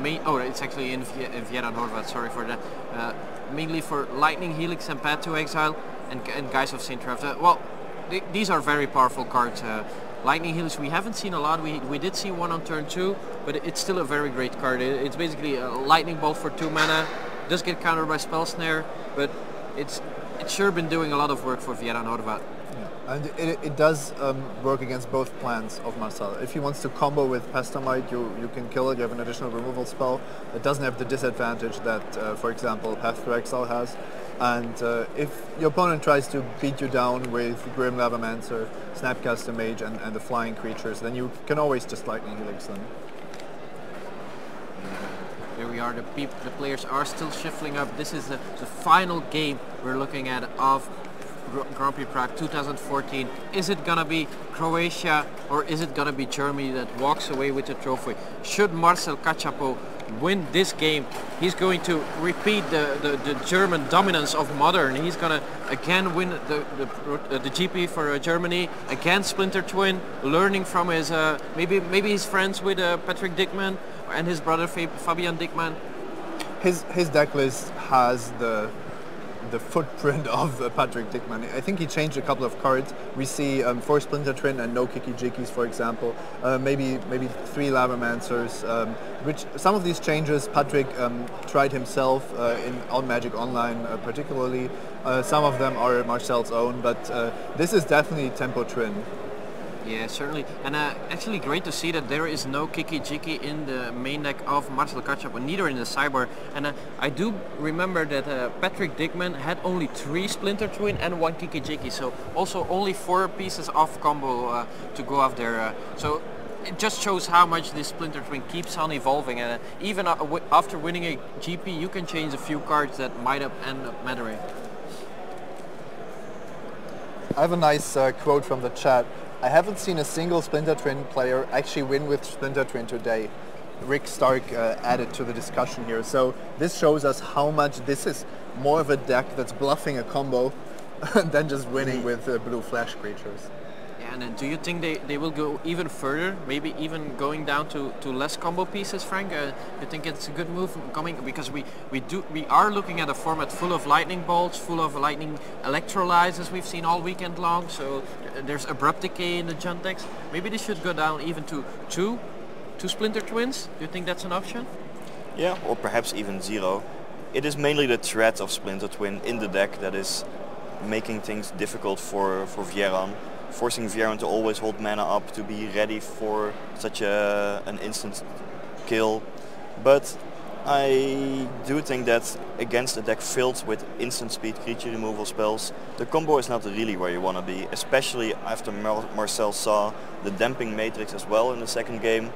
Speaker 1: It's actually in Vjeran Horvat, sorry for that. Mainly for Lightning Helix and Path to Exile and Guys of Saint Draft. These are very powerful cards. Lightning Helix we haven't seen a lot. We did see one on turn 2, but it's still a very great card. It's basically a Lightning Bolt for 2 mana. Does get countered by Spell Snare, but it's sure been doing a lot of work for Vjeran Horvat.
Speaker 3: Yeah. And it does work against both plans of Marcel. If he wants to combo with Pestomite, you can kill it, you have an additional removal spell. It doesn't have the disadvantage that, for example, Path to Exile has. And if your opponent tries to beat you down with Grim Lavamancer, Snapcaster Mage and the flying creatures, then you can always just Lightning Helix them.
Speaker 1: The players are still shuffling up. This is the final game we're looking at of Grand Prix Prague 2014. Is it gonna be Croatia or is it gonna be Germany that walks away with the trophy? Should Marcel Kachapow win this game, he's going to repeat the German dominance of modern. He's gonna again win the GP for Germany, again Splinter Twin, learning from his maybe he's friends with Patrick Dickmann and his brother Fabian Dickmann.
Speaker 3: His deck list has the footprint of Patrick Dickmann. I think he changed a couple of cards. We see 4 Splinter Twin and no Kiki Jikis, for example. Maybe 3 Lavamancers. Which some of these changes Patrick tried himself on Magic Online, particularly. Some of them are Marcel's own, but this is definitely Tempo Twin.
Speaker 1: Yeah, certainly. And actually great to see that there is no Kiki Jiki in the main deck of Marcel Kachapow, neither in the sideboard. And I do remember that Patrick Dickmann had only 3 Splinter Twin and 1 Kiki Jiki, so also only 4 pieces of combo to go off there. So it just shows how much this Splinter Twin keeps on evolving, and even after winning a GP you can change a few cards that might end up mattering.
Speaker 3: I have a nice quote from the chat. I haven't seen a single Splinter Twin player actually win with Splinter Twin today. Rick Stark added to the discussion here. So this shows us how much this is more of a deck that's bluffing a combo than just winning with blue flash creatures.
Speaker 1: Yeah, and do you think they will go even further? Maybe even going down to less combo pieces, Frank? You think it's a good move coming? Because we are looking at a format full of lightning bolts, full of lightning electrolytes as we've seen all weekend long. So there's abrupt decay in the Juntex. Maybe they should go down even to two Splinter Twins. Do you think that's an option?
Speaker 2: Yeah, or perhaps even 0. It is mainly the threat of Splinter Twin in the deck that is making things difficult for Vjeran. Forcing Vjeran to always hold mana up to be ready for such an instant kill. But I do think that against a deck filled with instant speed creature removal spells, the combo is not really where you want to be, especially after Marcel saw the damping matrix as well in the second game.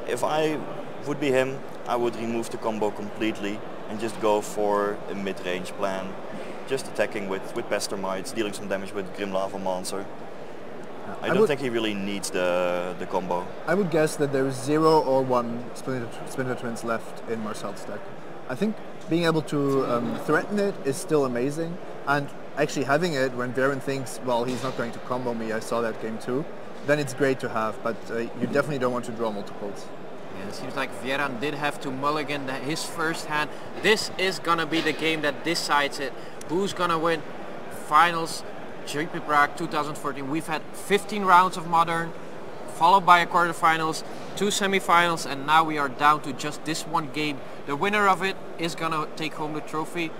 Speaker 2: If I would be him, I would remove the combo completely and just go for a mid-range plan. Just attacking with Pester Mites, dealing some damage with Grim Lavamancers. I don't think he really needs the combo.
Speaker 3: I would guess that there is 0 or 1 Splinter Twins left in Marcel's deck. I think being able to threaten it is still amazing, and actually having it when Vjeran thinks, well, he's not going to combo me, I saw that game too, then it's great to have, but you definitely don't want to draw multiples.
Speaker 1: Yeah, it seems like Vjeran did have to mulligan his first hand. This is gonna be the game that decides it. Who's gonna win? Finals, GP Prague 2014. We've had 15 rounds of Modern, followed by a quarterfinals, 2 semifinals, and now we are down to just this one game. The winner of it is gonna take home the trophy.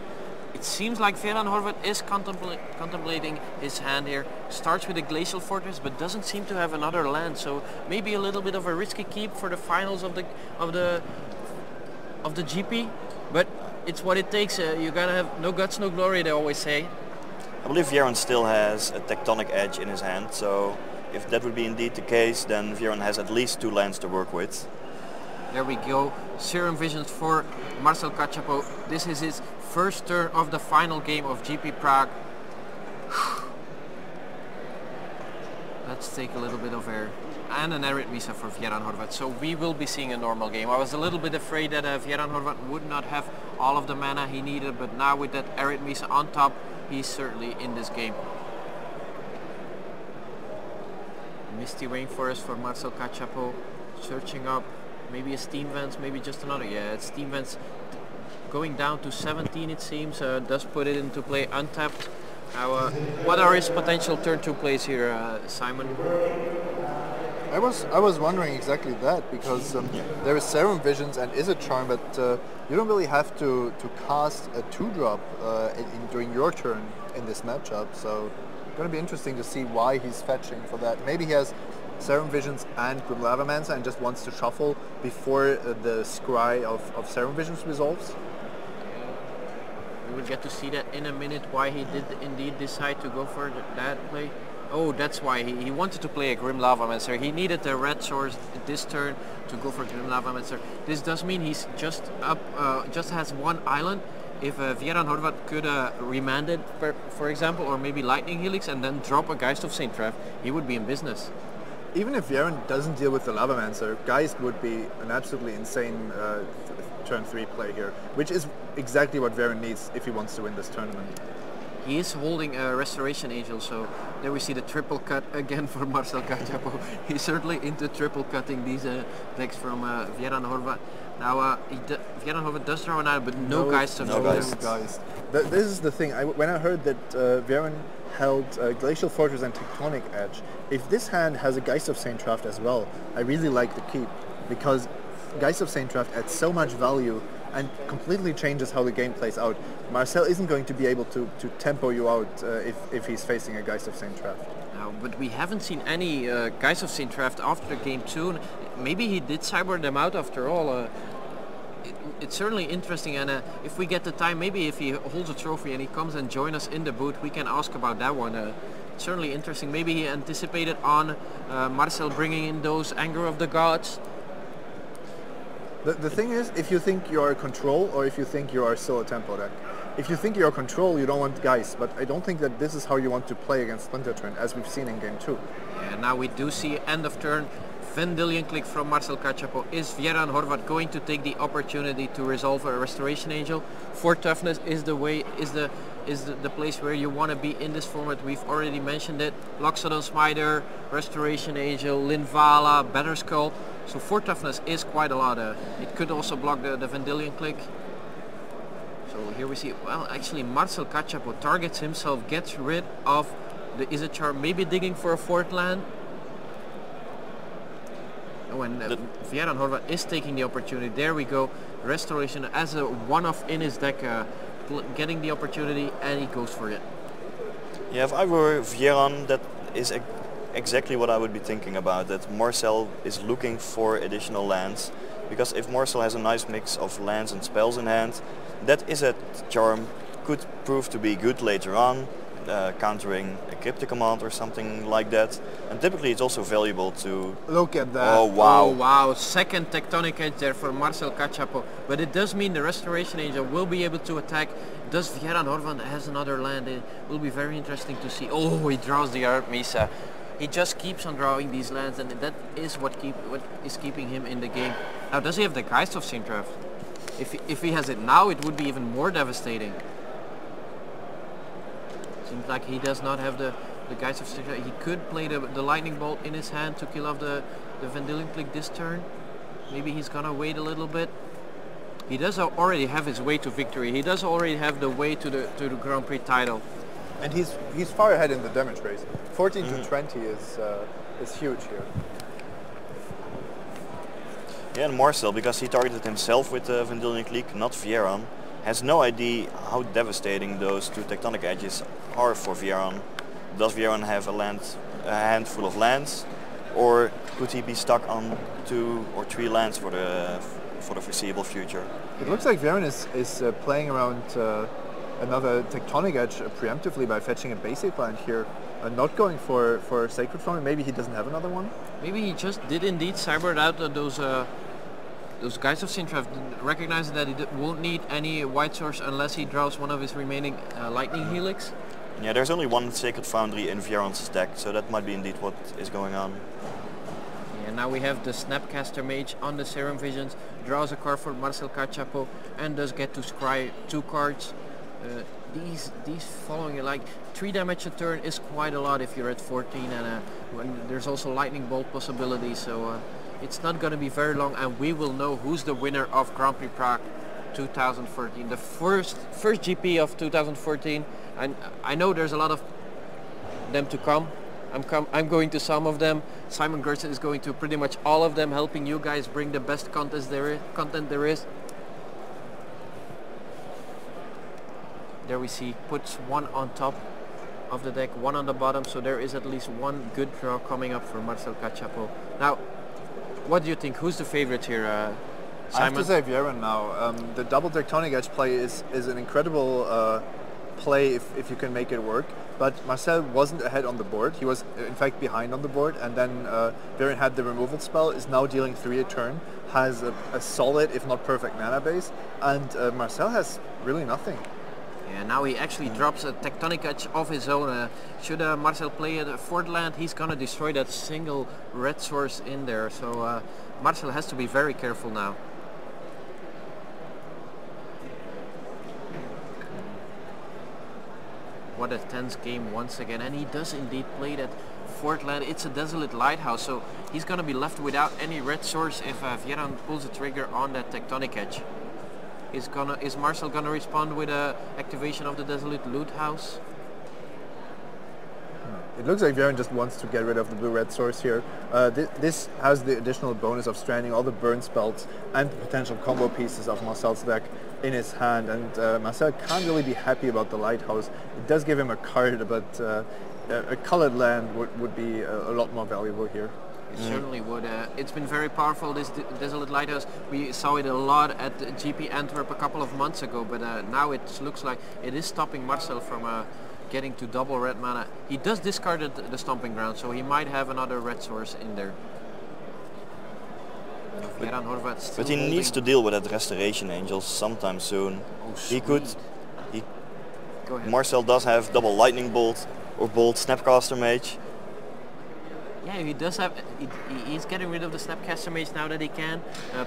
Speaker 1: It seems like Vjeran Horvat is contemplating his hand here. Starts with a Glacial Fortress, but doesn't seem to have another land. So maybe a little bit of a risky keep for the finals of the GP. But it's what it takes. You gotta have no guts, no glory, they always say.
Speaker 2: I believe Vjeran still has a Tectonic Edge in his hand, so if that would be indeed the case, then Vjeran has at least 2 lands to work with.
Speaker 1: There we go. Serum Visions for Marcel Kachapow. This is his first turn of the final game of GP Prague. Let's take a little bit of air. And an Arid Misa for Vjeran Horvat. So we will be seeing a normal game. I was a little bit afraid that Vjeran Horvat would not have all of the mana he needed, but now with that Arid Misa on top, he's certainly in this game. Misty Rainforest for Marcel Kachapow. Searching up maybe a Steam Vents, maybe just another. Yeah, it's Steam Vents going down to 17 it seems. Does put it into play untapped. Now, what are his potential turn 2 plays here, Simon?
Speaker 3: I was wondering exactly that, because there is Serum Visions and is a charm, but you don't really have to cast a 2-drop during your turn in this matchup. So it's going to be interesting to see why he's fetching for that. Maybe he has Serum Visions and Grim Lavamancer and just wants to shuffle before the scry of Serum Visions resolves.
Speaker 1: We will get to see that in a minute, why he did indeed decide to go for that play. Oh, that's why he wanted to play a Grim Lavamancer. He needed the red source this turn to go for Grim Lavamancer. This does mean he's just up, just has one island. If Vjeran Horvat could remand it, for example, or maybe Lightning Helix and then drop a Geist of St. Trav, he would be in business.
Speaker 3: Even if Vjeran doesn't deal with the Lavamancer, Geist would be an absolutely insane turn 3 play here, which is exactly what Vjeran needs if he wants to win this tournament.
Speaker 1: He is holding a Restoration Angel, so there we see the triple cut again for Marcel Kachapow. He's certainly into triple cutting these decks from Vjeran Horvat. Now, Vjeran Horvat does draw an island, but no Geist of
Speaker 3: Geist. This is the thing. When I heard that Vjeran held Glacial Fortress and Tectonic Edge, if this hand has a Geist of St. Traft as well, I really like the keep, because Geist of St. Traft adds so much value and completely changes how the game plays out. Marcel isn't going to be able to tempo you out if he's facing a Geist of St. Traft.
Speaker 1: No, but we haven't seen any Geist of St. Traft after game 2. Maybe he did cyber them out after all. It's certainly interesting, and if we get the time, maybe if he holds a trophy and he comes and join us in the booth, we can ask about that one. Certainly interesting. Maybe he anticipated on Marcel bringing in those Anger of the Gods.
Speaker 3: The thing is, if you think you are control or if you think you are still a tempo deck. If you think you're control, you don't want Geist, but I don't think that this is how you want to play against Splinter Twin, as we've seen in game 2.
Speaker 1: Yeah, now we do see end of turn Vendilion Click from Marcel Kachapow. Is Vjeran Horvat going to take the opportunity to resolve a Restoration Angel? 4 toughness is the way, is the place where you want to be in this format. We've already mentioned it. Loxodon Smiter, Restoration Angel, Linvala, Better Skull. So 4 toughness is quite a lot. It could also block the Vendilion Click. So here we see, well, actually Marcel Kachapow targets himself, gets rid of the Izzet, maybe digging for a 4th land. When Vjeran Horvat is taking the opportunity, there we go. Restoration as a one-off in his deck, getting the opportunity, and he goes for it.
Speaker 2: Yeah, if I were Vjeran, that is exactly what I would be thinking about, that Marcel is looking for additional lands, because if Marcel has a nice mix of lands and spells in hand, that Izzet charm could prove to be good later on, countering a Cryptic Command or something like that. And typically it's also valuable to...
Speaker 3: Look at that.
Speaker 2: Oh wow.
Speaker 1: Oh wow, second Tectonic Edge there for Marcel Kachapow. But it does mean the Restoration Angel will be able to attack. Does Vjeran Horvat has another land? It will be very interesting to see. Oh, he draws the Art Misa. He just keeps on drawing these lands, and that is what is keeping him in the game. Now, does he have the Geist of St. Trav? If he has it now, it would be even more devastating. Seems like he does not have the Geist of St. Trav. He could play the Lightning Bolt in his hand to kill off the Vendilion Click this turn. Maybe he's gonna wait a little bit. He does already have his way to victory. He does already have the way to the Grand Prix title.
Speaker 3: And he's far ahead in the damage race. 14 to 20 is huge here.
Speaker 2: Yeah, and Marcel, because he targeted himself with the Vendilion Click, not Vjeran, has no idea how devastating those 2 Tectonic Edges are for Vjeran. Does Vjeran have a handful of lands, or could he be stuck on 2 or 3 lands for the foreseeable future?
Speaker 3: It looks like Vjeran is playing around another Tectonic Edge preemptively by fetching a basic land here, not going for Sacred Flame. Maybe he doesn't have another one.
Speaker 1: Maybe he just did indeed cyber out those Geist of St. Trav, recognizing that he won't need any white source unless he draws one of his remaining Lightning Helix.
Speaker 2: Yeah, there's only one Sacred Foundry in Vjeran's deck, so that might be indeed what is going on.
Speaker 1: Yeah, now we have the Snapcaster Mage on the Serum Visions, draws a card for Marcel Kachapow, and does get to scry 2 cards. These following, like 3 damage a turn is quite a lot if you're at 14, and when there's also Lightning Bolt possibilities, so it's not going to be very long, and we will know who's the winner of Grand Prix Prague 2014, the first GP of 2014. And I know there's a lot of them to come. I'm going to some of them. Simon Gertz is going to pretty much all of them, helping you guys bring the best content there is. There we see, puts 1 on top of the deck, 1 on the bottom, so there is at least 1 good draw coming up for Marcel Kachapow. Now, what do you think? Who's the favorite here, Simon?
Speaker 3: I have to say Vjeran now. The double Tectonic Edge play is an incredible play if you can make it work. But Marcel wasn't ahead on the board. He was in fact behind on the board, and then Vjeran had the removal spell, is now dealing 3 a turn, has a solid, if not perfect, mana base, and Marcel has really nothing.
Speaker 1: Yeah, now he actually drops a Tectonic Edge of his own. Should Marcel play a 4th land, he's gonna destroy that single red source in there. So Marcel has to be very careful now. What a tense game once again, and he does indeed play that 4th land. It's a Desolate Lighthouse, so he's gonna be left without any red source if Vjeran pulls the trigger on that Tectonic Edge. Is Marcel gonna respond with a activation of the Desolate Loot House?
Speaker 3: It looks like Vjeran just wants to get rid of the blue-red source here. This has the additional bonus of stranding all the burn spells and potential combo pieces of Marcel's deck in his hand, and Marcel can't really be happy about the Lighthouse. It does give him a card, but a colored land would be a lot more valuable here.
Speaker 1: It certainly would. It's been very powerful, this Desolate Lighthouse. We saw it a lot at GP Antwerp a couple of months ago, but now it looks like it is stopping Marcel from getting to double red mana. He does discard the Stomping Ground, so he might have another red source in there. Vjeran Horvat still
Speaker 2: But he
Speaker 1: holding.
Speaker 2: needs to deal with that Restoration Angel sometime soon.
Speaker 1: Oh, Go ahead.
Speaker 2: Marcel does have double Lightning Bolt or Bolt Snapcaster Mage.
Speaker 1: Yeah, he does have. He's getting rid of the Snapcaster Mage now that he can.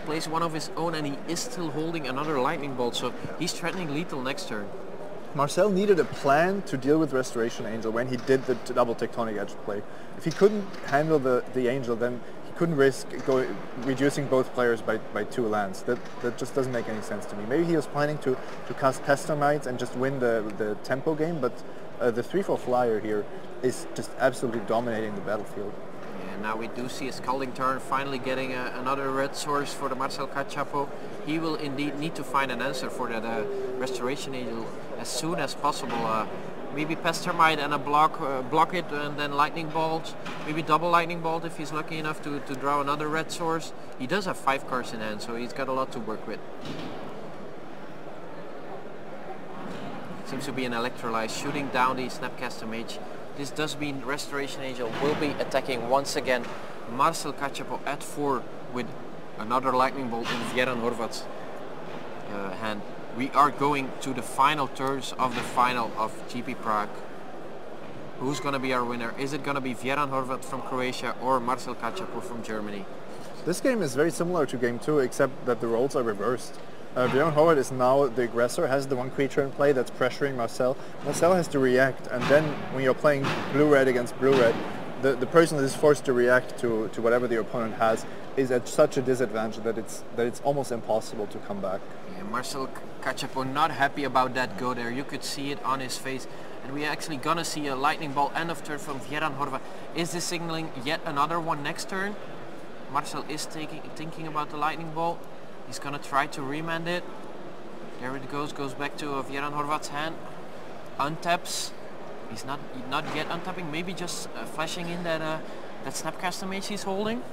Speaker 1: Plays one of his own, and he is still holding another Lightning Bolt, so he's threatening lethal next turn.
Speaker 3: Marcel needed a plan to deal with Restoration Angel when he did the double Tectonic Edge play. If he couldn't handle the Angel, then he couldn't risk reducing both players by 2 lands. That just doesn't make any sense to me. Maybe he was planning to cast Pestermites and just win the tempo game, but the 3/4 flyer here is just absolutely dominating the battlefield.
Speaker 1: And now we do see a Scalding Tarn finally getting another red source for the Marcel Kachapow. He will indeed need to find an answer for that Restoration Angel as soon as possible. Maybe Pestermite and a block it, and then Lightning Bolt. Maybe double Lightning Bolt if he's lucky enough to draw another red source. He does have 5 cards in hand, so he's got a lot to work with. Seems to be an Electrolyze shooting down the Snapcaster Mage. This does mean Restoration Angel will be attacking once again Marcel Kachapow at 4 with another Lightning Bolt in Vjeran Horvat's hand. We are going to the final turns of the final of GP Prague. Who's going to be our winner? Is it going to be Vjeran Horvat from Croatia or Marcel Kachapow from Germany?
Speaker 3: This game is very similar to game 2, except that the roles are reversed. Vjeran Horvat is now the aggressor, has the 1 creature in play that's pressuring Marcel. Marcel has to react, and then when you're playing blue-red against blue-red, the person that is forced to react to whatever the opponent has is at such a disadvantage that it's almost impossible to come back.
Speaker 1: Yeah, Marcel Kachapow not happy about that go there. You could see it on his face. And we're actually gonna see a Lightning Ball end of turn from Vjeran Horvat. Is this signaling yet another one next turn? Marcel is thinking about the Lightning Ball. He's gonna try to remand it. There it goes back to Vjeran Horvat's hand. Untaps. He's not yet untapping. Maybe just flashing in that Snapcaster Mage he's holding.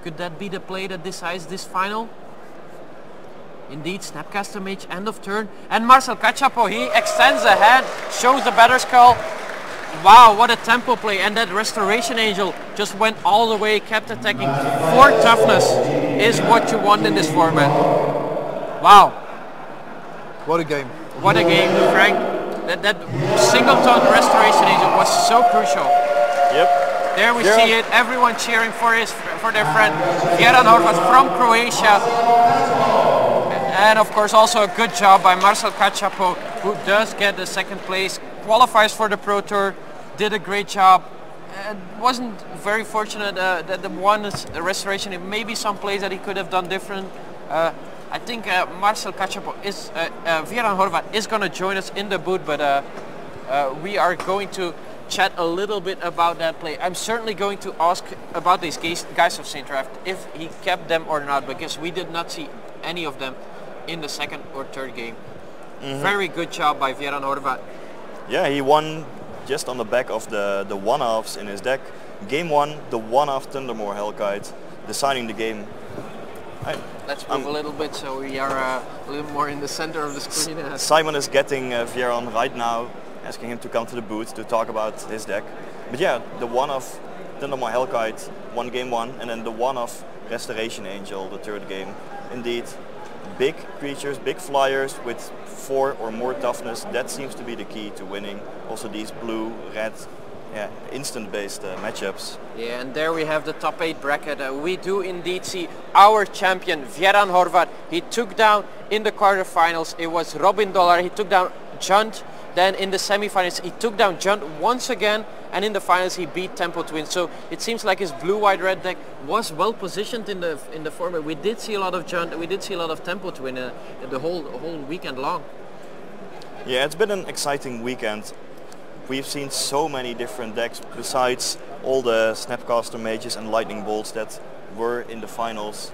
Speaker 1: Could that be the play that decides this final? Indeed, Snapcaster Mage, end of turn. And Marcel Kachapow, he extends a hand, shows the Batter Skull. Wow, what a tempo play. And that Restoration Angel just went all the way, kept attacking. 4 toughness is what you want in this format. Wow.
Speaker 3: What a game.
Speaker 1: What a game, Frank. That singleton Restoration Angel was so crucial.
Speaker 2: Yep.
Speaker 1: There we see it, everyone cheering for their friend Vjeran Horvat from Croatia. And of course also a good job by Marcel Kachapow, who does get the 2nd place, qualifies for the Pro Tour, did a great job. Wasn't very fortunate that the one Restoration, maybe some plays that he could have done different. I think Marcel Kachapow is, Vjeran Horvat is going to join us in the booth, but we are going to chat a little bit about that play. I'm certainly going to ask about these guys of St. Draft if he kept them or not, because we did not see any of them in the 2nd or 3rd game. Very good job by Vjeran Horvat.
Speaker 2: Yeah, he won just on the back of the one-offs in his deck. Game 1, the one-off Thundermoor Hellkite, deciding the game.
Speaker 1: Let's move a little bit so we are a little more in the center of the screen.
Speaker 2: Simon is getting Vjeran right now, asking him to come to the booth to talk about his deck. But yeah, the one of Thundermaw Hellkite won game 1, and then the one of Restoration Angel, the third game. Indeed, big creatures, big flyers with 4 or more toughness, that seems to be the key to winning. Also these blue, red, instant-based matchups.
Speaker 1: Yeah, and there we have the top 8 bracket. We do indeed see our champion, Vjeran Horvat. He took down in the quarterfinals, it was Robin Dollar, he took down Junt. Then in the semifinals he took down Junt once again, and in the finals he beat Tempo Twin. So it seems like his blue-white-red deck was well positioned in the format. We did see a lot of Junt, we did see a lot of Tempo Twin the whole weekend long.
Speaker 2: Yeah, it's been an exciting weekend. We've seen so many different decks besides all the Snapcaster Mages and Lightning Bolts that were in the finals.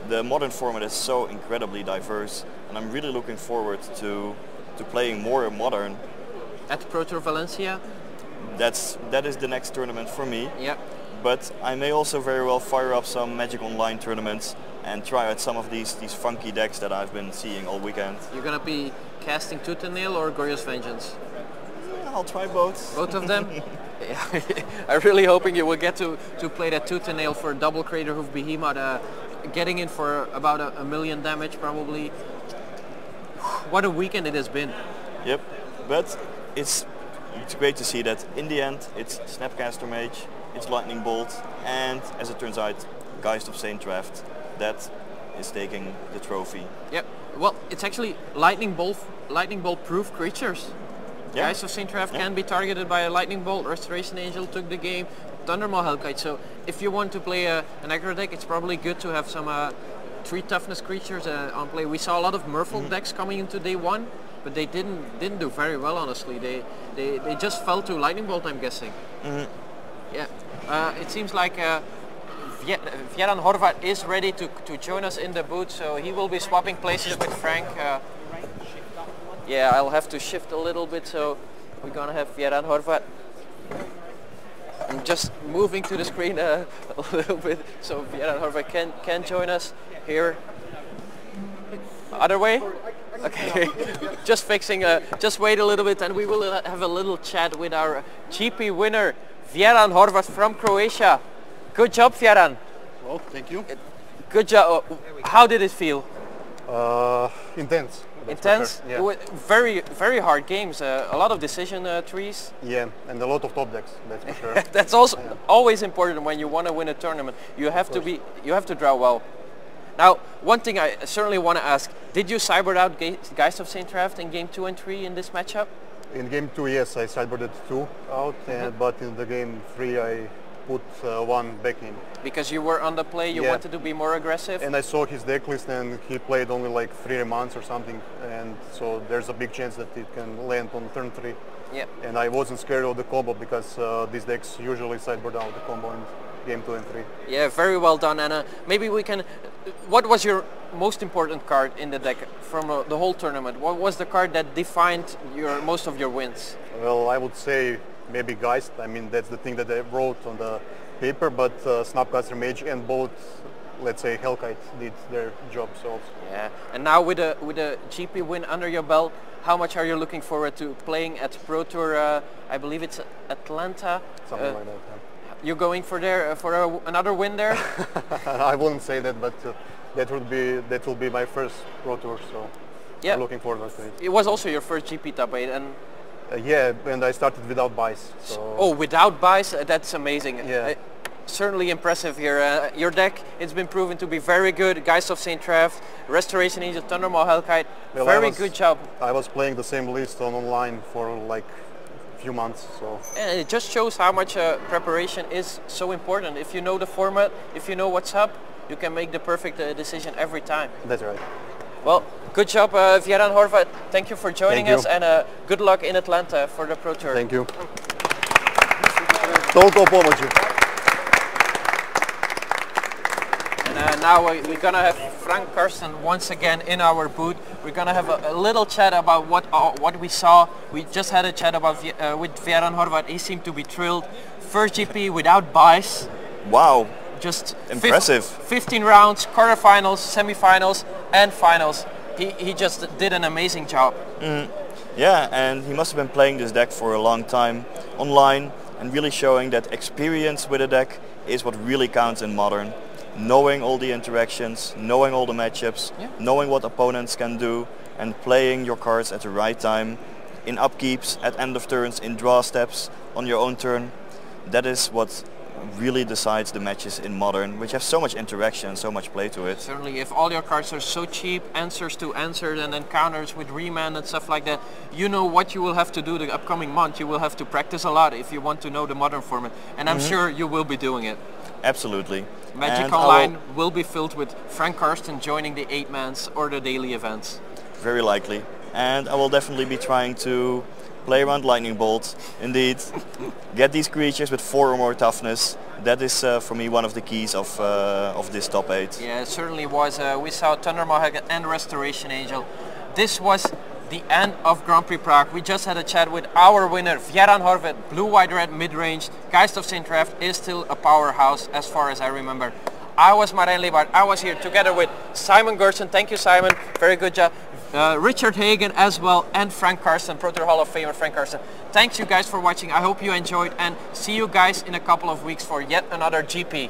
Speaker 2: The modern format is so incredibly diverse, and I'm really looking forward to playing more modern.
Speaker 1: At Pro Tour Valencia?
Speaker 2: That is the next tournament for me.
Speaker 1: Yeah.
Speaker 2: But I may also very well fire up some Magic Online tournaments and try out some of these funky decks that I've been seeing all weekend.
Speaker 1: You're gonna be casting Tooth and Nail or Goryo's Vengeance?
Speaker 2: I'll try both.
Speaker 1: Both of them? Yeah. I'm really hoping you will get to play that Tooth and Nail for double Crater Hoof Behemoth, getting in for about a million damage probably. What a weekend it has been.
Speaker 2: Yep, but it's great to see that in the end it's Snapcaster Mage, it's Lightning Bolt, and as it turns out, Geist of Saint Draft that is taking the trophy.
Speaker 1: Yep. Well, it's actually Lightning Bolt proof creatures.
Speaker 2: Yeah.
Speaker 1: Geist of Saint Draft can be targeted by a Lightning Bolt. Restoration Angel took the game. Thundermaw Hellkite. So if you want to play an aggro deck, it's probably good to have some 3 toughness creatures on play. We saw a lot of Merfolk decks coming into day 1, but they didn't do very well, honestly. They just fell to Lightning Bolt, I'm guessing. Yeah. It seems like Vjeran Horvat is ready to join us in the booth, so he will be swapping places with Frank. Yeah, I'll have to shift a little bit, so we're gonna have Vjeran Horvat. I'm just moving to the screen a little bit, so Vjeran Horvat can join us here. Other way? Okay, just fixing, just wait a little bit and we will have a little chat with our GP winner, Vjeran Horvat from Croatia. Good job, Vjeran.
Speaker 4: Well, thank you.
Speaker 1: Good job. How did it feel?
Speaker 4: Intense.
Speaker 1: Intense?
Speaker 4: Sure. Yeah.
Speaker 1: Very, very hard games. A lot of decision trees.
Speaker 4: Yeah, and a lot of top decks. That's for sure.
Speaker 1: That's also always important when you want to win a tournament. You have to draw well. Now, one thing I certainly want to ask: did you sideboard out Geist of Saint Draft in game 2 and 3 in this matchup?
Speaker 4: In game 2, yes, I sideboarded 2 out, but in the game 3, I put 1 back in.
Speaker 1: Because you were on the play, you wanted to be more aggressive?
Speaker 4: And I saw his deck list and he played only like 3 months or something, and so there's a big chance that it can land on turn 3.
Speaker 1: Yep.
Speaker 4: And I wasn't scared of the combo because these decks usually sideboard out the combo in game 2 and 3.
Speaker 1: Yeah, very well done, Anna. Maybe we can... What was your most important card in the deck from the whole tournament? What was the card that defined most of your wins?
Speaker 4: Well, I would say maybe Geist. I mean, that's the thing that I wrote on the paper, but Snapcaster Mage and both, let's say, Hellkite did their job. So
Speaker 1: yeah, and now with a GP win under your belt, how much are you looking forward to playing at Pro Tour? I believe it's Atlanta.
Speaker 4: Something like that. Yeah.
Speaker 1: You're going for another win there?
Speaker 4: I wouldn't say that, but that will be my first Pro Tour. So yeah, I'm looking forward to it.
Speaker 1: It was also your first GP top 8, and
Speaker 4: yeah, and I started without buys. So.
Speaker 1: Oh, without buys? That's amazing.
Speaker 4: Yeah.
Speaker 1: Certainly impressive here. Your deck, it's been proven to be very good. Geist of Saint Draft, Restoration Angel, Thundermaw Hellkite. Well, very good job.
Speaker 4: I was playing the same list online for like a few months. So.
Speaker 1: And it just shows how much preparation is so important. If you know the format, if you know what's up, you can make the perfect decision every time.
Speaker 4: That's right.
Speaker 1: Well, good job, Vjeran Horvat. Thank you for joining us, and good luck in Atlanta for the Pro Tour.
Speaker 4: Thank you. Toliko pomoći.
Speaker 1: And now we're gonna have Frank Karsten once again in our booth. We're gonna have a little chat about what we saw. We just had a chat about with Vjeran Horvat. He seemed to be thrilled. First GP without buys.
Speaker 2: Wow,
Speaker 1: just
Speaker 2: Impressive.
Speaker 1: 15 rounds, quarterfinals, semifinals, and finals. He just did an amazing job.
Speaker 2: Yeah, and he must have been playing this deck for a long time online and really showing that experience with a deck is what really counts in Modern. Knowing all the interactions, knowing all the matchups, knowing what opponents can do, and playing your cards at the right time, in upkeeps, at end of turns, in draw steps, on your own turn. That is what really decides the matches in Modern, which have so much interaction, so much play to it.
Speaker 1: Certainly, if all your cards are so cheap, answers to answers and then counters with remand and stuff like that, you know what you will have to do the upcoming month. You will have to practice a lot if you want to know the Modern format, and I'm sure you will be doing it.
Speaker 2: Absolutely.
Speaker 1: Magic
Speaker 2: And
Speaker 1: Online will be filled with Frank Karsten joining the 8-mans or the daily events.
Speaker 2: Very likely. And I will definitely be trying to play around Lightning Bolt. Indeed. Get these creatures with 4 or more toughness. That is for me one of the keys of this top 8.
Speaker 1: Yeah, it certainly was. We saw Thunder Mohagan and Restoration Angel. This was the end of Grand Prix Prague. We just had a chat with our winner, Vjeran Horvat, blue, white, red, mid-range. Geist of St. Raft is still a powerhouse as far as I remember. I was Marijn Leeuwaert. I was here together with Simon Gerson. Thank you, Simon. Very good job. Richard Hagen as well, and Frank Karsten, Pro Tour Hall of Famer Frank Karsten. Thanks you guys for watching. I hope you enjoyed, and see you guys in a couple of weeks for yet another GP.